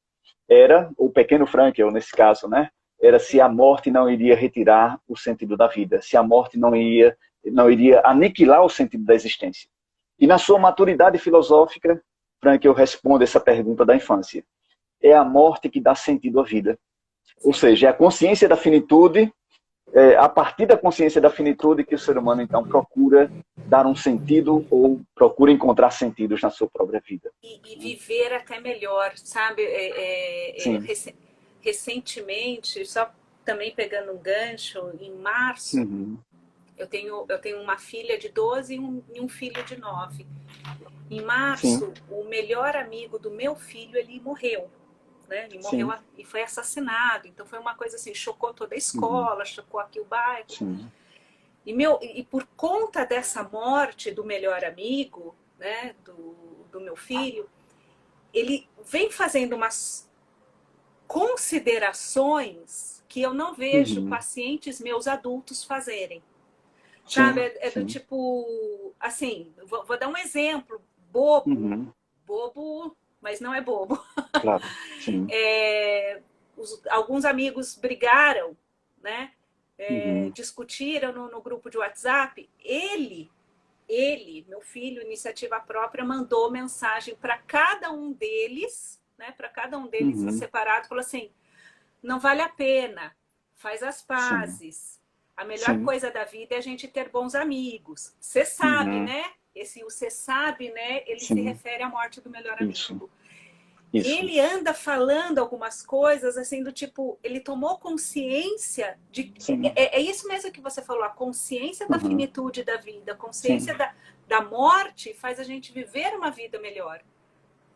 era, o pequeno Frankl nesse caso, né, era se a morte não iria retirar o sentido da vida, se a morte não iria aniquilar o sentido da existência. E na sua maturidade filosófica, Frankl responde essa pergunta da infância. É a morte que dá sentido à vida. Sim. Ou seja, é a consciência da finitude, a partir da consciência da finitude que o ser humano, então, procura dar um sentido ou procura encontrar sentidos na sua própria vida. E viver até melhor, sabe? Recentemente, só também pegando um gancho, em março, eu tenho uma filha de 12 e um filho de 9. Em março, sim, o melhor amigo do meu filho, ele morreu. Né? Ele morreu, sim, e foi assassinado. Então foi uma coisa assim, chocou toda a escola, chocou aqui o bairro. Sim. E por conta dessa morte do melhor amigo, né, do meu filho, ele vem fazendo umas considerações que eu não vejo pacientes meus adultos fazerem. Sim, sabe? É do tipo, assim, vou dar um exemplo bobo, bobo, mas não é bobo. Claro, sim. Alguns amigos brigaram, né? Discutiram no grupo de WhatsApp. Ele, meu filho, iniciativa própria, mandou mensagem para cada um deles, né? Para cada um deles separado, falou assim: não vale a pena, faz as pazes. Sim. A melhor coisa da vida é a gente ter bons amigos. Você sabe, né? Esse você sabe, né? Ele se refere à morte do melhor amigo. Isso. Ele anda falando algumas coisas assim do tipo, ele tomou consciência de... É isso mesmo que você falou, a consciência da finitude da vida, a consciência da morte faz a gente viver uma vida melhor.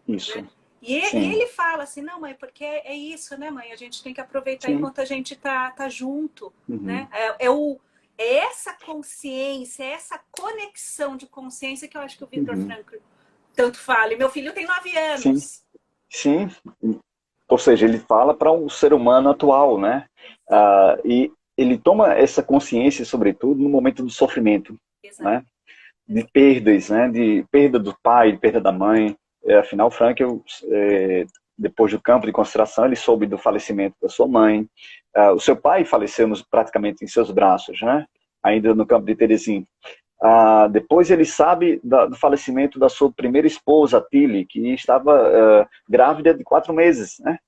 Isso. Né? E ele fala assim, não, mãe, porque é isso, né, mãe? A gente tem que aproveitar enquanto a gente tá junto, né? É essa consciência, é essa conexão de consciência que eu acho que o Viktor Frankl tanto fala. E meu filho tem 9 anos. Sim. Ou seja, ele fala para o ser humano atual, né? E ele toma essa consciência, sobretudo, no momento do sofrimento, né? De perdas, né? De perda do pai, de perda da mãe. Afinal, Frankl, depois do campo de concentração, ele soube do falecimento da sua mãe. O seu pai faleceu praticamente em seus braços, né? Ainda no campo de Terezin. Depois ele sabe do falecimento da sua primeira esposa, Tilly, que estava grávida de 4 meses, né?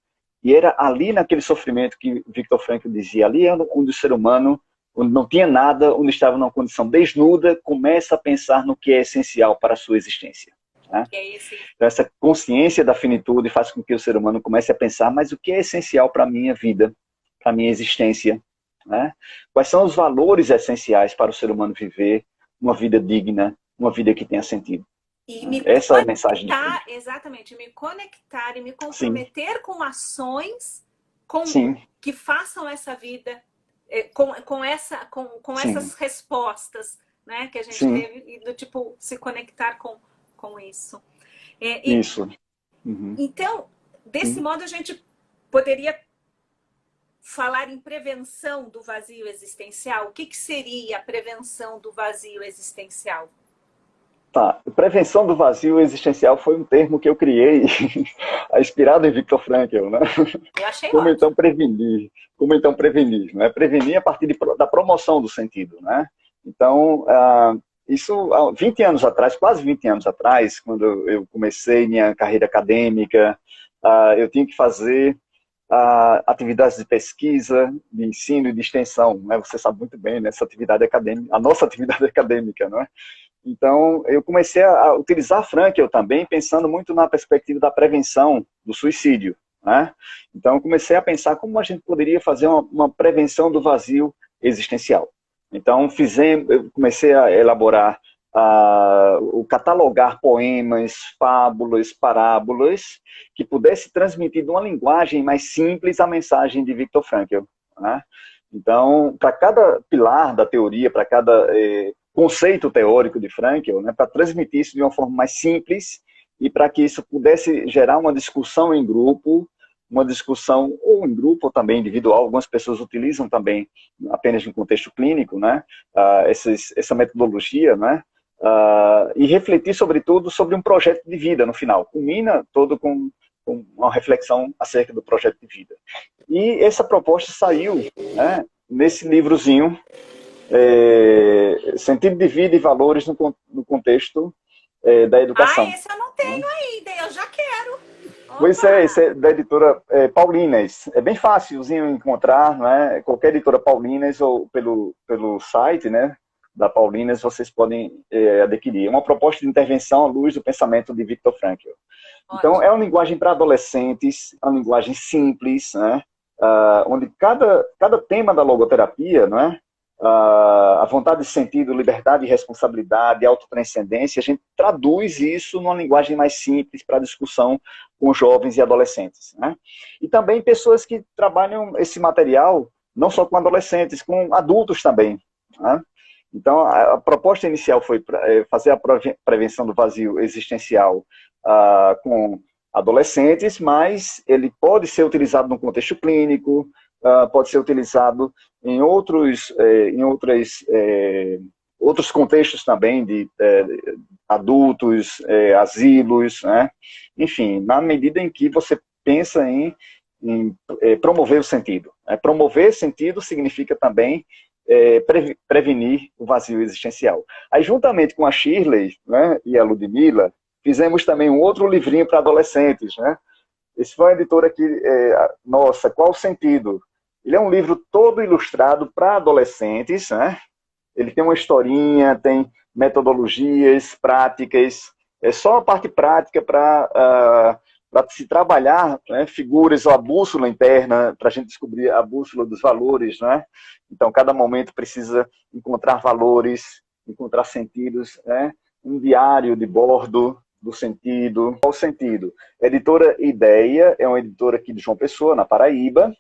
E era ali naquele sofrimento que Viktor Frankl dizia, ali é onde o ser humano, onde não tinha nada, onde estava numa condição desnuda, começa a pensar no que é essencial para a sua existência. né? Que é esse? Então, essa consciência da finitude faz com que o ser humano comece a pensar, mas o que é essencial para a minha vida, para a minha existência, né? Quais são os valores essenciais para o ser humano viver uma vida digna, uma vida que tenha sentido? E me Essa é a mensagem de fundo. conectar, exatamente, me conectar e me Sim, comprometer com ações com, sim, que façam essa vida com sim, essas respostas, né, que a gente sim, teve, e do tipo, se conectar com isso. E, isso. Uhum, então, desse sim. modo, a gente poderia falar em prevenção do vazio existencial. O que, que seria a prevenção do vazio existencial? Tá. Prevenção do vazio existencial foi um termo que eu criei, inspirado em Viktor Frankl, né? Eu achei Como então ótimo. prevenir? Como então prevenir? Né? Prevenir a partir da promoção do sentido, né? Então, isso há 20 anos atrás, quase 20 anos atrás, quando eu comecei minha carreira acadêmica, eu tinha que fazer atividades de pesquisa, de ensino e de extensão, né? Você sabe muito bem, né? Essa atividade acadêmica, a nossa atividade acadêmica, né? Então, eu comecei a utilizar Frankl também, pensando muito na perspectiva da prevenção do suicídio, né? Então, eu comecei a pensar como a gente poderia fazer uma prevenção do vazio existencial. Então, eu comecei a elaborar, o catalogar poemas, fábulas, parábolas, que pudesse transmitir de uma linguagem mais simples a mensagem de Viktor Frankl, né? Então, para cada pilar da teoria, para cada conceito teórico de Frankl, né, para transmitir isso de uma forma mais simples e para que isso pudesse gerar uma discussão em grupo, uma discussão ou em grupo ou também individual. Algumas pessoas utilizam também apenas no contexto clínico, né, essa metodologia, né, e refletir sobretudo sobre um projeto de vida no final. Culmina todo com uma reflexão acerca do projeto de vida. E essa proposta saiu, né, nesse livrozinho, Sentido de Vida e Valores no Contexto da Educação. Esse eu não tenho ainda, eu já quero. Pois é, Opa! esse é da editora Paulinas. É bem fácilzinho encontrar, né? Qualquer editora Paulinas ou pelo site, né, da Paulinas, vocês podem adquirir. É uma proposta de intervenção à luz do pensamento de Viktor Frankl. Então, é Ótimo. uma linguagem para adolescentes, é uma linguagem simples, né? Onde cada tema da logoterapia, né? A vontade de sentido, liberdade e responsabilidade, autotranscendência, a gente traduz isso numa linguagem mais simples para discussão com jovens e adolescentes, né? E também pessoas que trabalham esse material não só com adolescentes, com adultos também, né? Então, a proposta inicial foi fazer a prevenção do vazio existencial com adolescentes, mas ele pode ser utilizado no contexto clínico, pode ser utilizado em outros contextos também, de adultos, asilos, né? Enfim, na medida em que você pensa em promover o sentido. Promover sentido significa também prevenir o vazio existencial. Aí, juntamente com a Shirley, né, e a Ludmilla, fizemos também um outro livrinho para adolescentes, né? Esse foi uma editora que, nossa, qual o sentido? Ele é um livro todo ilustrado para adolescentes, né? Ele tem uma historinha, tem metodologias, práticas, é só a parte prática para se trabalhar, né, figuras ou a bússola interna, para a gente descobrir a bússola dos valores, né? Então, cada momento precisa encontrar valores, encontrar sentidos, né? Um diário de bordo do sentido. Qual o sentido? Editora Ideia é uma editora aqui de João Pessoa, na Paraíba,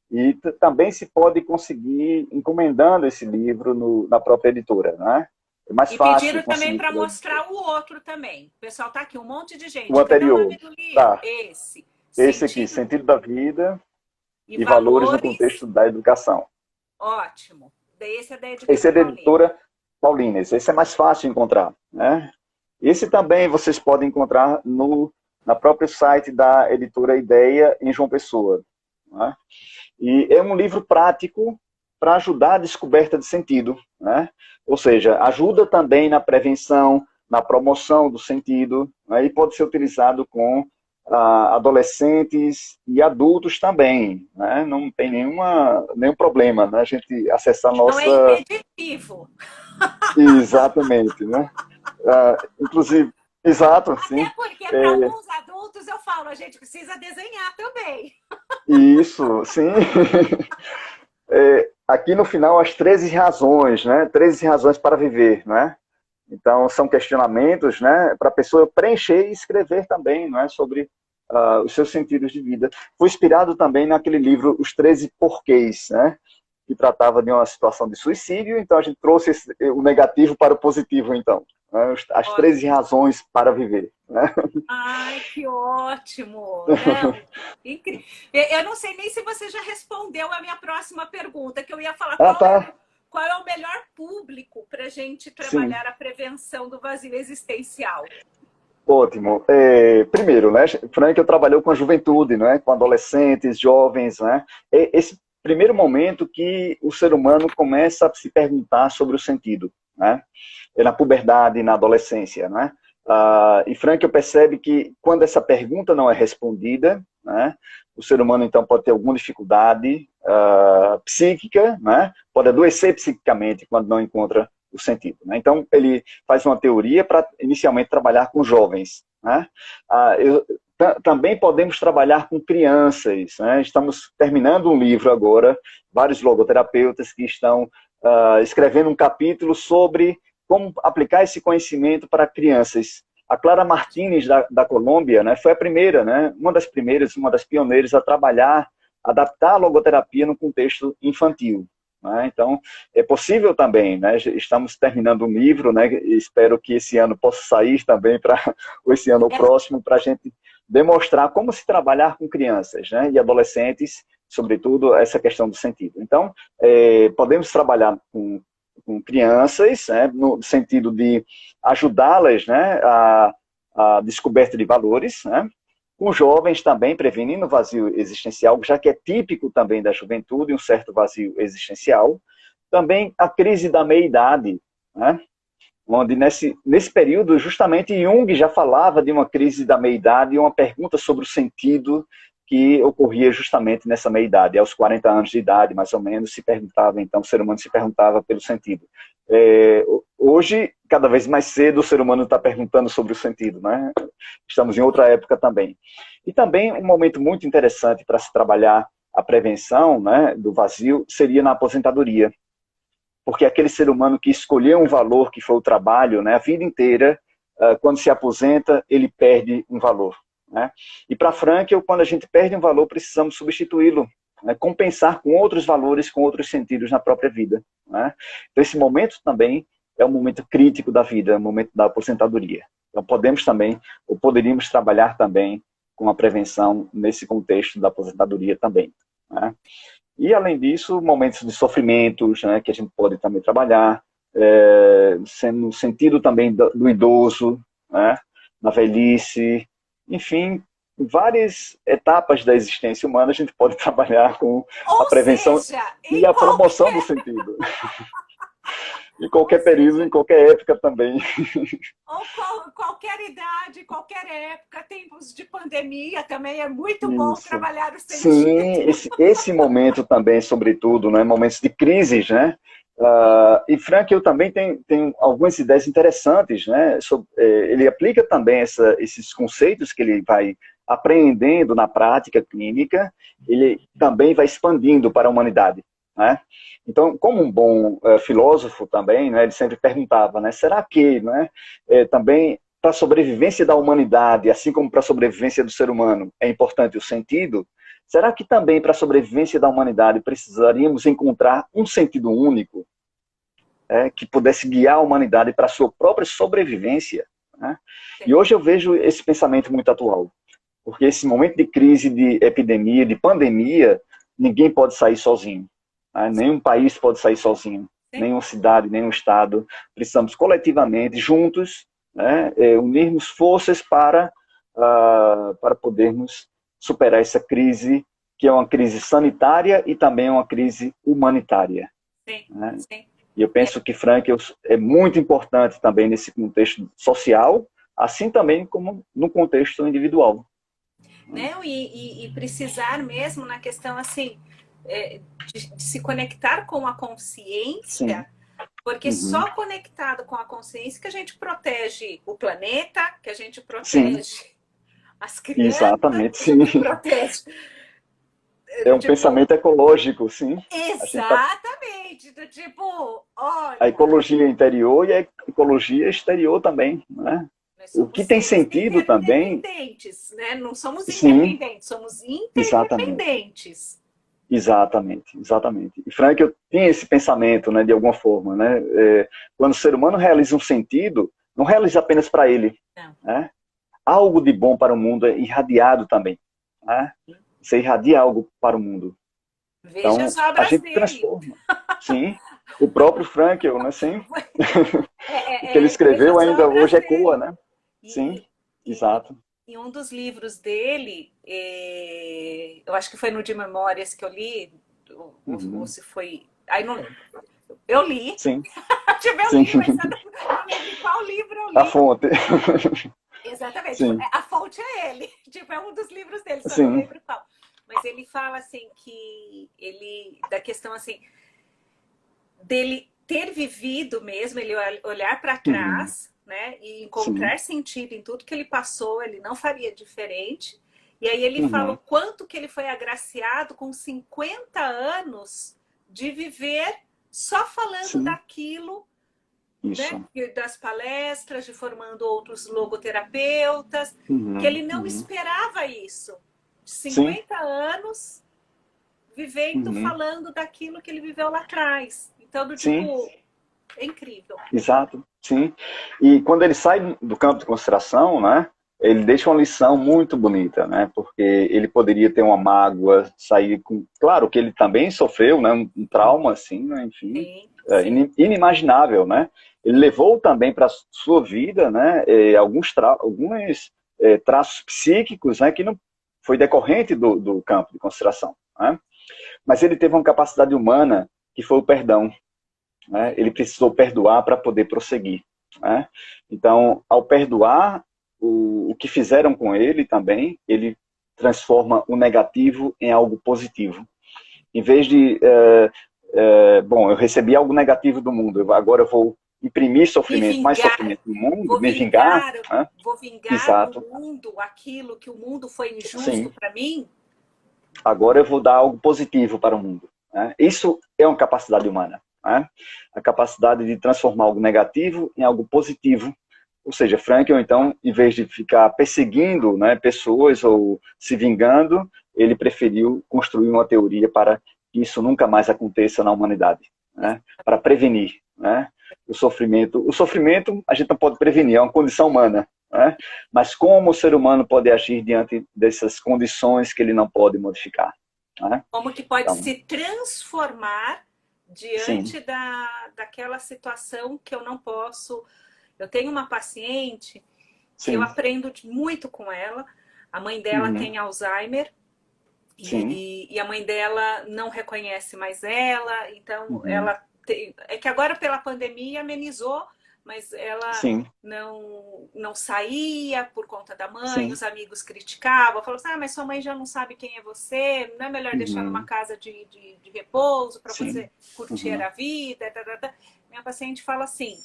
e também se pode conseguir encomendando esse livro na própria editora, né? É mais E fácil pediram também conseguir para pela editora. mostrar o outro também. O pessoal tá aqui, um monte de O gente. Cadê o anterior, nome do livro? tá? Esse. Esse aqui, Sentido Sentido da Vida e e Valores no Valores. Contexto da Educação. Ótimo. Esse é da Esse editora é da Paulina. editora Paulinas. Esse é mais fácil de encontrar, né? Esse também vocês podem encontrar na próprio site da editora Ideia, em João Pessoa, né? E é um livro prático para ajudar a descoberta de sentido, né? Ou seja, ajuda também na prevenção, na promoção do sentido, né? E pode ser utilizado com adolescentes e adultos também, né? Não tem nenhum problema, né? A gente acessar a Não é nossa... impeditivo. Exatamente, né? Inclusive, Exato, Até sim. porque para É, alguns adultos eu falo, a gente precisa desenhar também. isso, sim. Aqui no final, as 13 razões, né? 13 razões para viver, né? Então, são questionamentos, né, para a pessoa preencher e escrever também, não é, sobre os seus sentidos de vida. Foi inspirado também naquele livro Os 13 Porquês, né, que tratava de uma situação de suicídio, então a gente trouxe o negativo para o positivo, então. Né, as 13 Ótimo. razões para viver. Né? Ai, que ótimo! Não, incrível. Eu não sei nem se você já respondeu a minha próxima pergunta, que eu ia falar Ah, tá. qual é o melhor público para a gente Sim. trabalhar a prevenção do vazio existencial. Ótimo. Primeiro, né, Frank, eu trabalhou com a juventude, né, com adolescentes, jovens, né, esse primeiro momento que o ser humano começa a se perguntar sobre o sentido, né, na puberdade, na adolescência, né, e Frank percebe que quando essa pergunta não é respondida, né, o ser humano então pode ter alguma dificuldade psíquica, né, pode adoecer psiquicamente quando não encontra o sentido. Né? Então, ele faz uma teoria para, inicialmente, trabalhar com jovens. Né? Também podemos trabalhar com crianças. Né? Estamos terminando um livro agora, vários logoterapeutas que estão escrevendo um capítulo sobre como aplicar esse conhecimento para crianças. A Clara Martínez, da Colômbia, né, foi a primeira, né, uma das primeiras, uma das pioneiras a trabalhar, adaptar a logoterapia no contexto infantil. Né? Então, é possível também, né? Estamos terminando um livro, né? Espero que esse ano possa sair também ou esse ano próximo, para a gente demonstrar como se trabalhar com crianças, né? E adolescentes, sobretudo, essa questão do sentido. Então, podemos trabalhar com crianças, né? No sentido de ajudá-las, né? A descoberta de valores, né? Com jovens também, prevenindo o vazio existencial, já que é típico também da juventude, um certo vazio existencial. Também a crise da meia-idade, né? Onde nesse período, justamente Jung já falava de uma crise da meia-idade e uma pergunta sobre o sentido que ocorria justamente nessa meia-idade. Aos 40 anos de idade, mais ou menos, se perguntava, então, o ser humano se perguntava pelo sentido. Hoje, cada vez mais cedo, o ser humano está perguntando sobre o sentido, né? Estamos em outra época também. E também um momento muito interessante para se trabalhar a prevenção, né, do vazio seria na aposentadoria. Porque aquele ser humano que escolheu um valor que foi o trabalho, né, a vida inteira, quando se aposenta, ele perde um valor. Né? E para Frankl, quando a gente perde um valor, precisamos substituí-lo, né, compensar com outros valores, com outros sentidos na própria vida. Né? Então, esse momento também é um momento crítico da vida, é o momento da aposentadoria. Então, podemos também, ou poderíamos trabalhar também com a prevenção nesse contexto da aposentadoria também. Né? E, além disso, momentos de sofrimentos, né, que a gente pode também trabalhar, no sentido também do idoso, né, na velhice, enfim, em várias etapas da existência humana a gente pode trabalhar com a Ou prevenção seja, e em a promoção do qualquer, sentido. Em ou qualquer período, em seja, qualquer época também. qualquer idade, qualquer época, tempos de pandemia também é muito bom Isso. trabalhar o Sim, sentido. esse momento também, sobretudo, né, momentos de crises, né? Sim, E Frank, eu também tenho algumas ideias interessantes, né? Ele aplica também esses conceitos que ele vai apreendendo na prática clínica, ele também vai expandindo para a humanidade, né? Então, como um bom filósofo também, né, ele sempre perguntava, né, será que, né, também para a sobrevivência da humanidade, assim como para a sobrevivência do ser humano, é importante o sentido? Será que também para a sobrevivência da humanidade precisaríamos encontrar um sentido único, que pudesse guiar a humanidade para a sua própria sobrevivência? Né? E sim. hoje eu vejo esse pensamento muito atual, porque esse momento de crise, de epidemia, de pandemia, ninguém pode sair sozinho. Né? Nenhum país pode sair sozinho, Sim. nenhuma cidade, nenhum estado. Precisamos coletivamente, juntos, né, unirmos forças para podermos superar essa crise, que é uma crise sanitária e também uma crise humanitária. Sim, Né? sim. E eu É, penso que Frankl é muito importante também nesse contexto social, assim também como no contexto individual. né? E precisar mesmo na questão assim de se conectar com a Sim, consciência Porque Uhum. só conectado com a consciência que a gente protege o planeta, que a gente Sim, protege as crianças, exatamente, a sim. gente protege, É um tipo, pensamento ecológico, sim. A gente tá, exatamente, do tipo, a olha, ecologia interior e a ecologia exterior também, né? nós O somos que tem seres sentido também, interdependentes, né? Não somos sim, independentes, somos exatamente. interdependentes. Exatamente, exatamente. E Frank, eu tinha esse pensamento, né, de alguma forma, né? Quando o ser humano realiza um sentido, não realiza apenas para ele, Não. né? Algo de bom para o mundo é irradiado também, né? Você irradia algo para o mundo. Veja Então, as a obras gente dele. transforma. Sim, o próprio Frankel, né? Sim, o que ele Veja escreveu as ainda obras hoje dele. ecoa, né? Sim, E, e, exato. e um dos livros dele, eu acho que foi no de Memórias que eu li, ou Uhum. se foi. Aí não lembro. Eu li, Sim, eu sim. li, mas não lembro qual livro eu A li. fonte. Exatamente, Sim, a fonte é ele. Tipo, é um dos livros dele, só não sim. lembro qual. Mas ele fala assim que ele, da questão assim, dele ter vivido mesmo, ele olhar para Uhum. trás, né, e Sim. encontrar sentido em tudo que ele passou, ele não faria diferente. E aí ele fala o Uhum. quanto que ele foi agraciado com 50 anos de viver só falando Sim. daquilo, né, Isso. das palestras, de formando outros logoterapeutas, que Uhum. ele não Uhum. esperava isso. De Sim. 50 anos vivendo, Uhum. falando daquilo que ele viveu lá atrás. Então, do Sim. tipo, é incrível. Exato. Sim. E quando ele sai do campo de concentração, né? Ele deixa uma lição muito bonita, né? Porque ele poderia ter uma mágoa, sair com. Claro que ele também sofreu, né? Um trauma, assim, né? Enfim, Sim, sim. inimaginável, né? Ele levou também para a sua vida, né? Alguns traços psíquicos, né? Que não foi decorrente do campo de concentração, né? Mas ele teve uma capacidade humana que foi o perdão, né? Ele precisou perdoar para poder prosseguir, né? Então, ao perdoar o que fizeram com ele também, ele transforma o negativo em algo positivo. Em vez de, bom, eu recebi algo negativo do mundo, agora eu vou imprimir Me sofrimento, mais vingar, sofrimento no mundo, vou me vingar, vingar, né? vou vingar do Exato, mundo aquilo que o mundo foi injusto sim. para mim. Agora eu vou dar algo positivo para o mundo, né? Isso é uma capacidade humana, né? A capacidade de transformar algo negativo em algo positivo. Ou seja, Frankl, então, em vez de ficar perseguindo, né, pessoas ou se vingando, ele preferiu construir uma teoria para que isso nunca mais aconteça na humanidade, né? Para prevenir, né? O sofrimento. O sofrimento a gente não pode prevenir, é uma condição humana, né? Mas como o ser humano pode agir diante dessas condições que ele não pode modificar, né? Como que pode Então, se transformar sim, diante daquela situação que eu não posso. Eu tenho uma paciente que eu sim, aprendo muito com ela. A mãe dela uhum, tem Alzheimer sim, e a mãe dela não reconhece mais ela, então uhum, ela é que agora pela pandemia amenizou, mas ela sim, não saía por conta da mãe, sim, os amigos criticavam, falavam assim, mas sua mãe já não sabe quem é você, não é melhor deixar numa uhum, casa de repouso para sim, você curtir uhum, a vida. Minha paciente fala assim,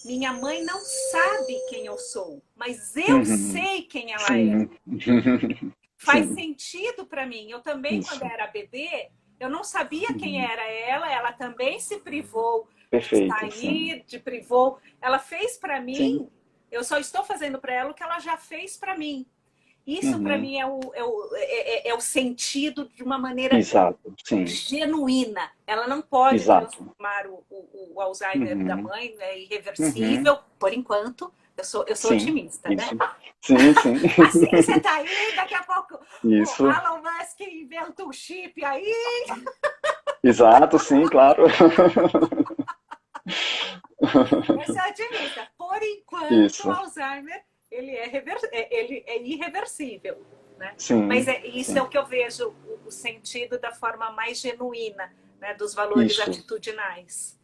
minha mãe não sabe quem eu sou, mas eu uhum, sei quem ela é. sim, Faz sim, sentido para mim. Eu também, quando isso, era bebê, eu não sabia quem uhum, era ela também se privou de perfeito, sim, sair, de privou. Ela fez para sim, mim, eu só estou fazendo para ela o que ela já fez para mim. Isso para uhum, mim é o sentido de uma maneira exato, sim, genuína. Ela não pode exato, transformar o Alzheimer da uhum, mãe, é uhum, irreversível, por enquanto. Eu sou sim, otimista, né? isso, sim, sim, A ciência está aí, daqui a pouco o isso, Elon Musk inventa um chip aí. exato, sim, claro, Eu sou otimista. Por enquanto, o isso, Alzheimer ele é irreversível. Né? Mas sim, isso é sim, o que eu vejo, o sentido da forma mais genuína, né, dos valores isso. atitudinais.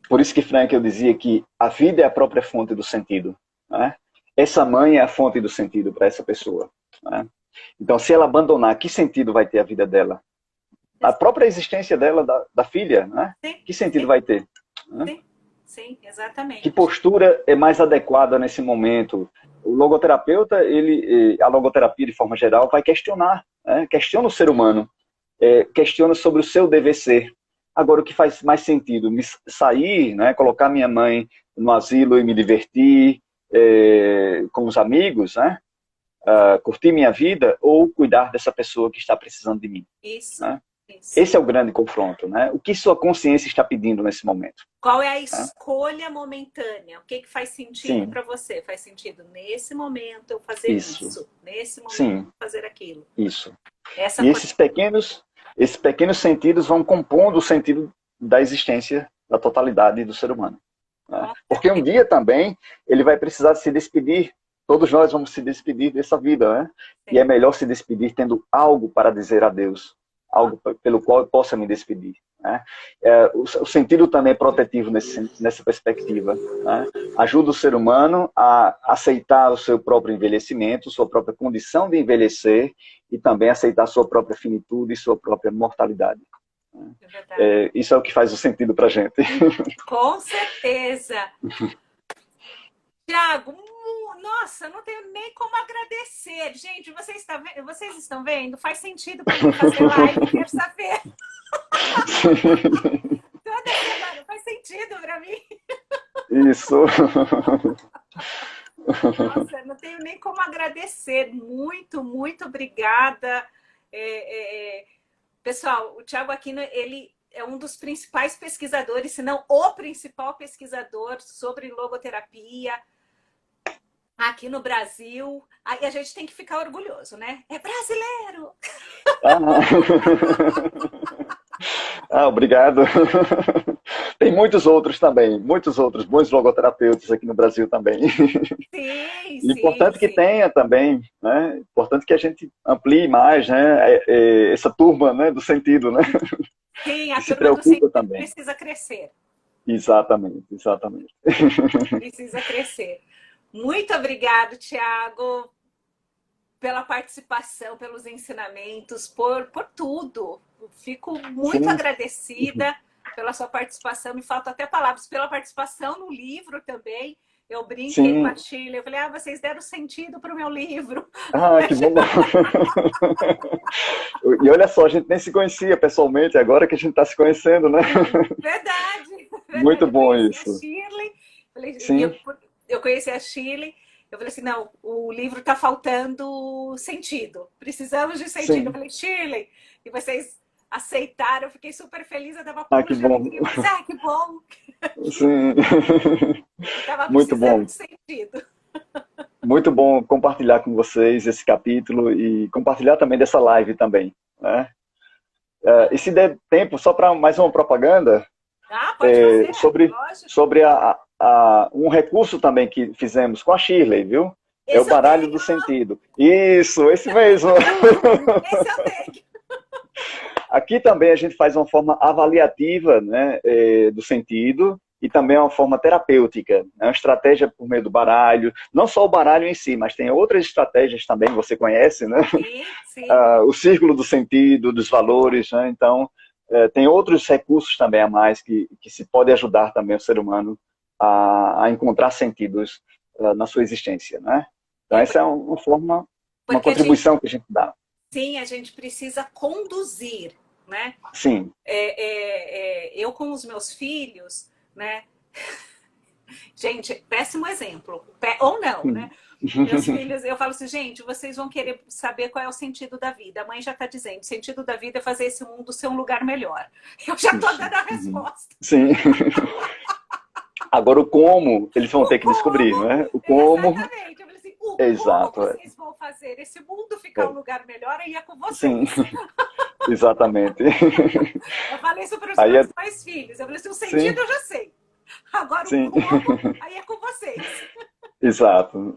Por isso que Frank eu dizia que a vida é a própria fonte do sentido, né? Essa mãe é a fonte do sentido para essa pessoa, né? Então, se ela abandonar, que sentido vai ter a vida dela? A própria existência dela, da filha, né? Sim, Que sentido sim, vai ter? Né? sim, sim, Que exatamente. postura é mais adequada nesse momento? O logoterapeuta, a logoterapia de forma geral, vai questionar, né? Questiona o ser humano, questiona sobre o seu dever ser. Agora, o que faz mais sentido? Me sair, né? Colocar minha mãe no asilo e me divertir com os amigos, né? Curtir minha vida, ou cuidar dessa pessoa que está precisando de mim, Isso, né? isso. Esse é o grande confronto, né? O que sua consciência está pedindo nesse momento? Qual é a Né? escolha momentânea? O que, que faz sentido Sim, para você? Faz sentido nesse momento eu fazer isso. isso, nesse momento Sim, eu fazer aquilo. isso. Essa E esses pequenos sentidos vão compondo o sentido da existência, da totalidade do ser humano. Né? com Porque um certeza. dia também ele vai precisar se despedir, todos nós vamos se despedir dessa vida, né? E é melhor se despedir tendo algo para dizer a Deus, algo pelo qual eu possa me despedir. Né? O sentido também é protetivo nessa perspectiva. Né? Ajuda o ser humano a aceitar o seu próprio envelhecimento, sua própria condição de envelhecer, e também aceitar sua própria finitude e sua própria mortalidade. É verdade. Isso é o que faz o sentido para a gente. Com certeza. Tiago, nossa, não tenho nem como agradecer. Gente, vocês estão vendo? Faz sentido para mim fazer live terça-feira. Toda semana faz sentido para mim. Isso. Nossa, não tenho nem como agradecer. Muito, muito obrigada. Pessoal, o Tiago Aquino, ele é um dos principais pesquisadores, se não o principal pesquisador sobre logoterapia aqui no Brasil. Aí a gente tem que ficar orgulhoso, né? É brasileiro! Obrigado. Tem muitos outros também, muitos outros bons logoterapeutas aqui no Brasil também. Sim, sim, Importante que sim. tenha também, né? Importante que a gente amplie mais, né? Essa turma, né? Do sentido, né? Sim, a Que se turma do preocupa sentido também. precisa crescer. Exatamente, exatamente. Precisa crescer. Muito obrigado, Tiago, pela participação, pelos ensinamentos, por tudo. Fico muito Sim, agradecida pela sua participação. Me faltam até palavras pela participação no livro também. Eu brinquei com a sim. Chile, eu falei, vocês deram sentido para o meu livro. Que bom. E olha só, a gente nem se conhecia pessoalmente, agora que a gente está se conhecendo, né? Verdade, Muito verdade. Eu bom conheci a isso. Shirley, Sim, eu conheci a Shirley, eu falei assim, não, o livro está faltando sentido, precisamos de sentido. Eu sim. falei, Shirley, e vocês aceitaram, eu fiquei super feliz, eu dava pulo Que de bom. alegria, eu falei, que bom, Sim. que estava Muito precisando bom. de sentido. Muito bom compartilhar com vocês esse capítulo e compartilhar também dessa live também, né? E se der tempo, só para mais uma propaganda, Pode fazer, sobre, lógico. sobre um recurso também que fizemos com a Shirley, viu? É o Esse eu baralho tenho, do sentido. Isso, esse mesmo. esse eu tenho. Aqui também a gente faz uma forma avaliativa, né, do sentido, e também uma forma terapêutica, né, uma estratégia por meio do baralho, não só o baralho em si, mas tem outras estratégias também, você conhece, né? Sim, sim. O círculo do sentido, dos valores, né? Então, tem outros recursos também a mais que se pode ajudar também o ser humano a encontrar sentidos na sua existência, né? Então, É essa é uma forma, uma porque a gente, contribuição que a gente dá. sim, a gente precisa conduzir, né? Sim. Eu com os meus filhos, né? Gente, péssimo exemplo, ou não, né? Meus filhos, eu falo assim, gente, vocês vão querer saber qual é o sentido da vida. A mãe já está dizendo, o sentido da vida é fazer esse mundo ser um lugar melhor. Eu já estou Isso. dando a Uhum. resposta. Sim. Agora, o como, eles vão O ter que descobrir, como, né? O como, exatamente. Eu falei assim, o como exato. vocês vão fazer esse mundo ficar um lugar melhor aí é com Sim, vocês. exatamente. Eu falei isso para os Aí meus dois filhos. Eu falei assim, o sim, sentido eu já sei. Agora o sim, como, aí é com vocês. exato.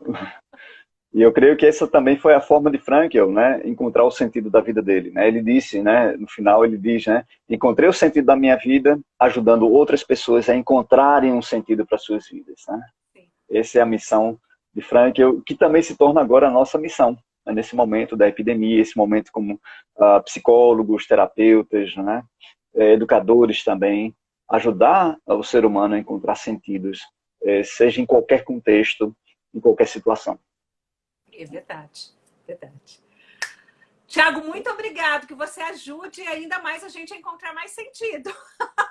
E eu creio que essa também foi a forma de Frankl, né, encontrar o sentido da vida dele, né? Ele disse, né, no final ele diz, né, encontrei o sentido da minha vida ajudando outras pessoas a encontrarem um sentido para suas vidas, né? Sim. Essa é a missão de Frankl, que também se torna agora a nossa missão, né, nesse momento da epidemia, esse momento como psicólogos, terapeutas, né, educadores também. ajudar o ser humano a encontrar sentidos, seja em qualquer contexto, em qualquer situação. É verdade, verdade. Tiago, muito obrigado, que você ajude ainda mais a gente a encontrar mais sentido.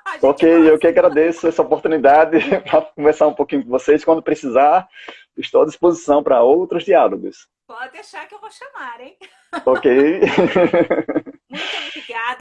A Ok, gente eu que gosta. agradeço essa oportunidade para conversar um pouquinho com vocês. Quando precisar, estou à disposição para outros diálogos. Pode deixar que eu vou chamar, hein? Ok? Muito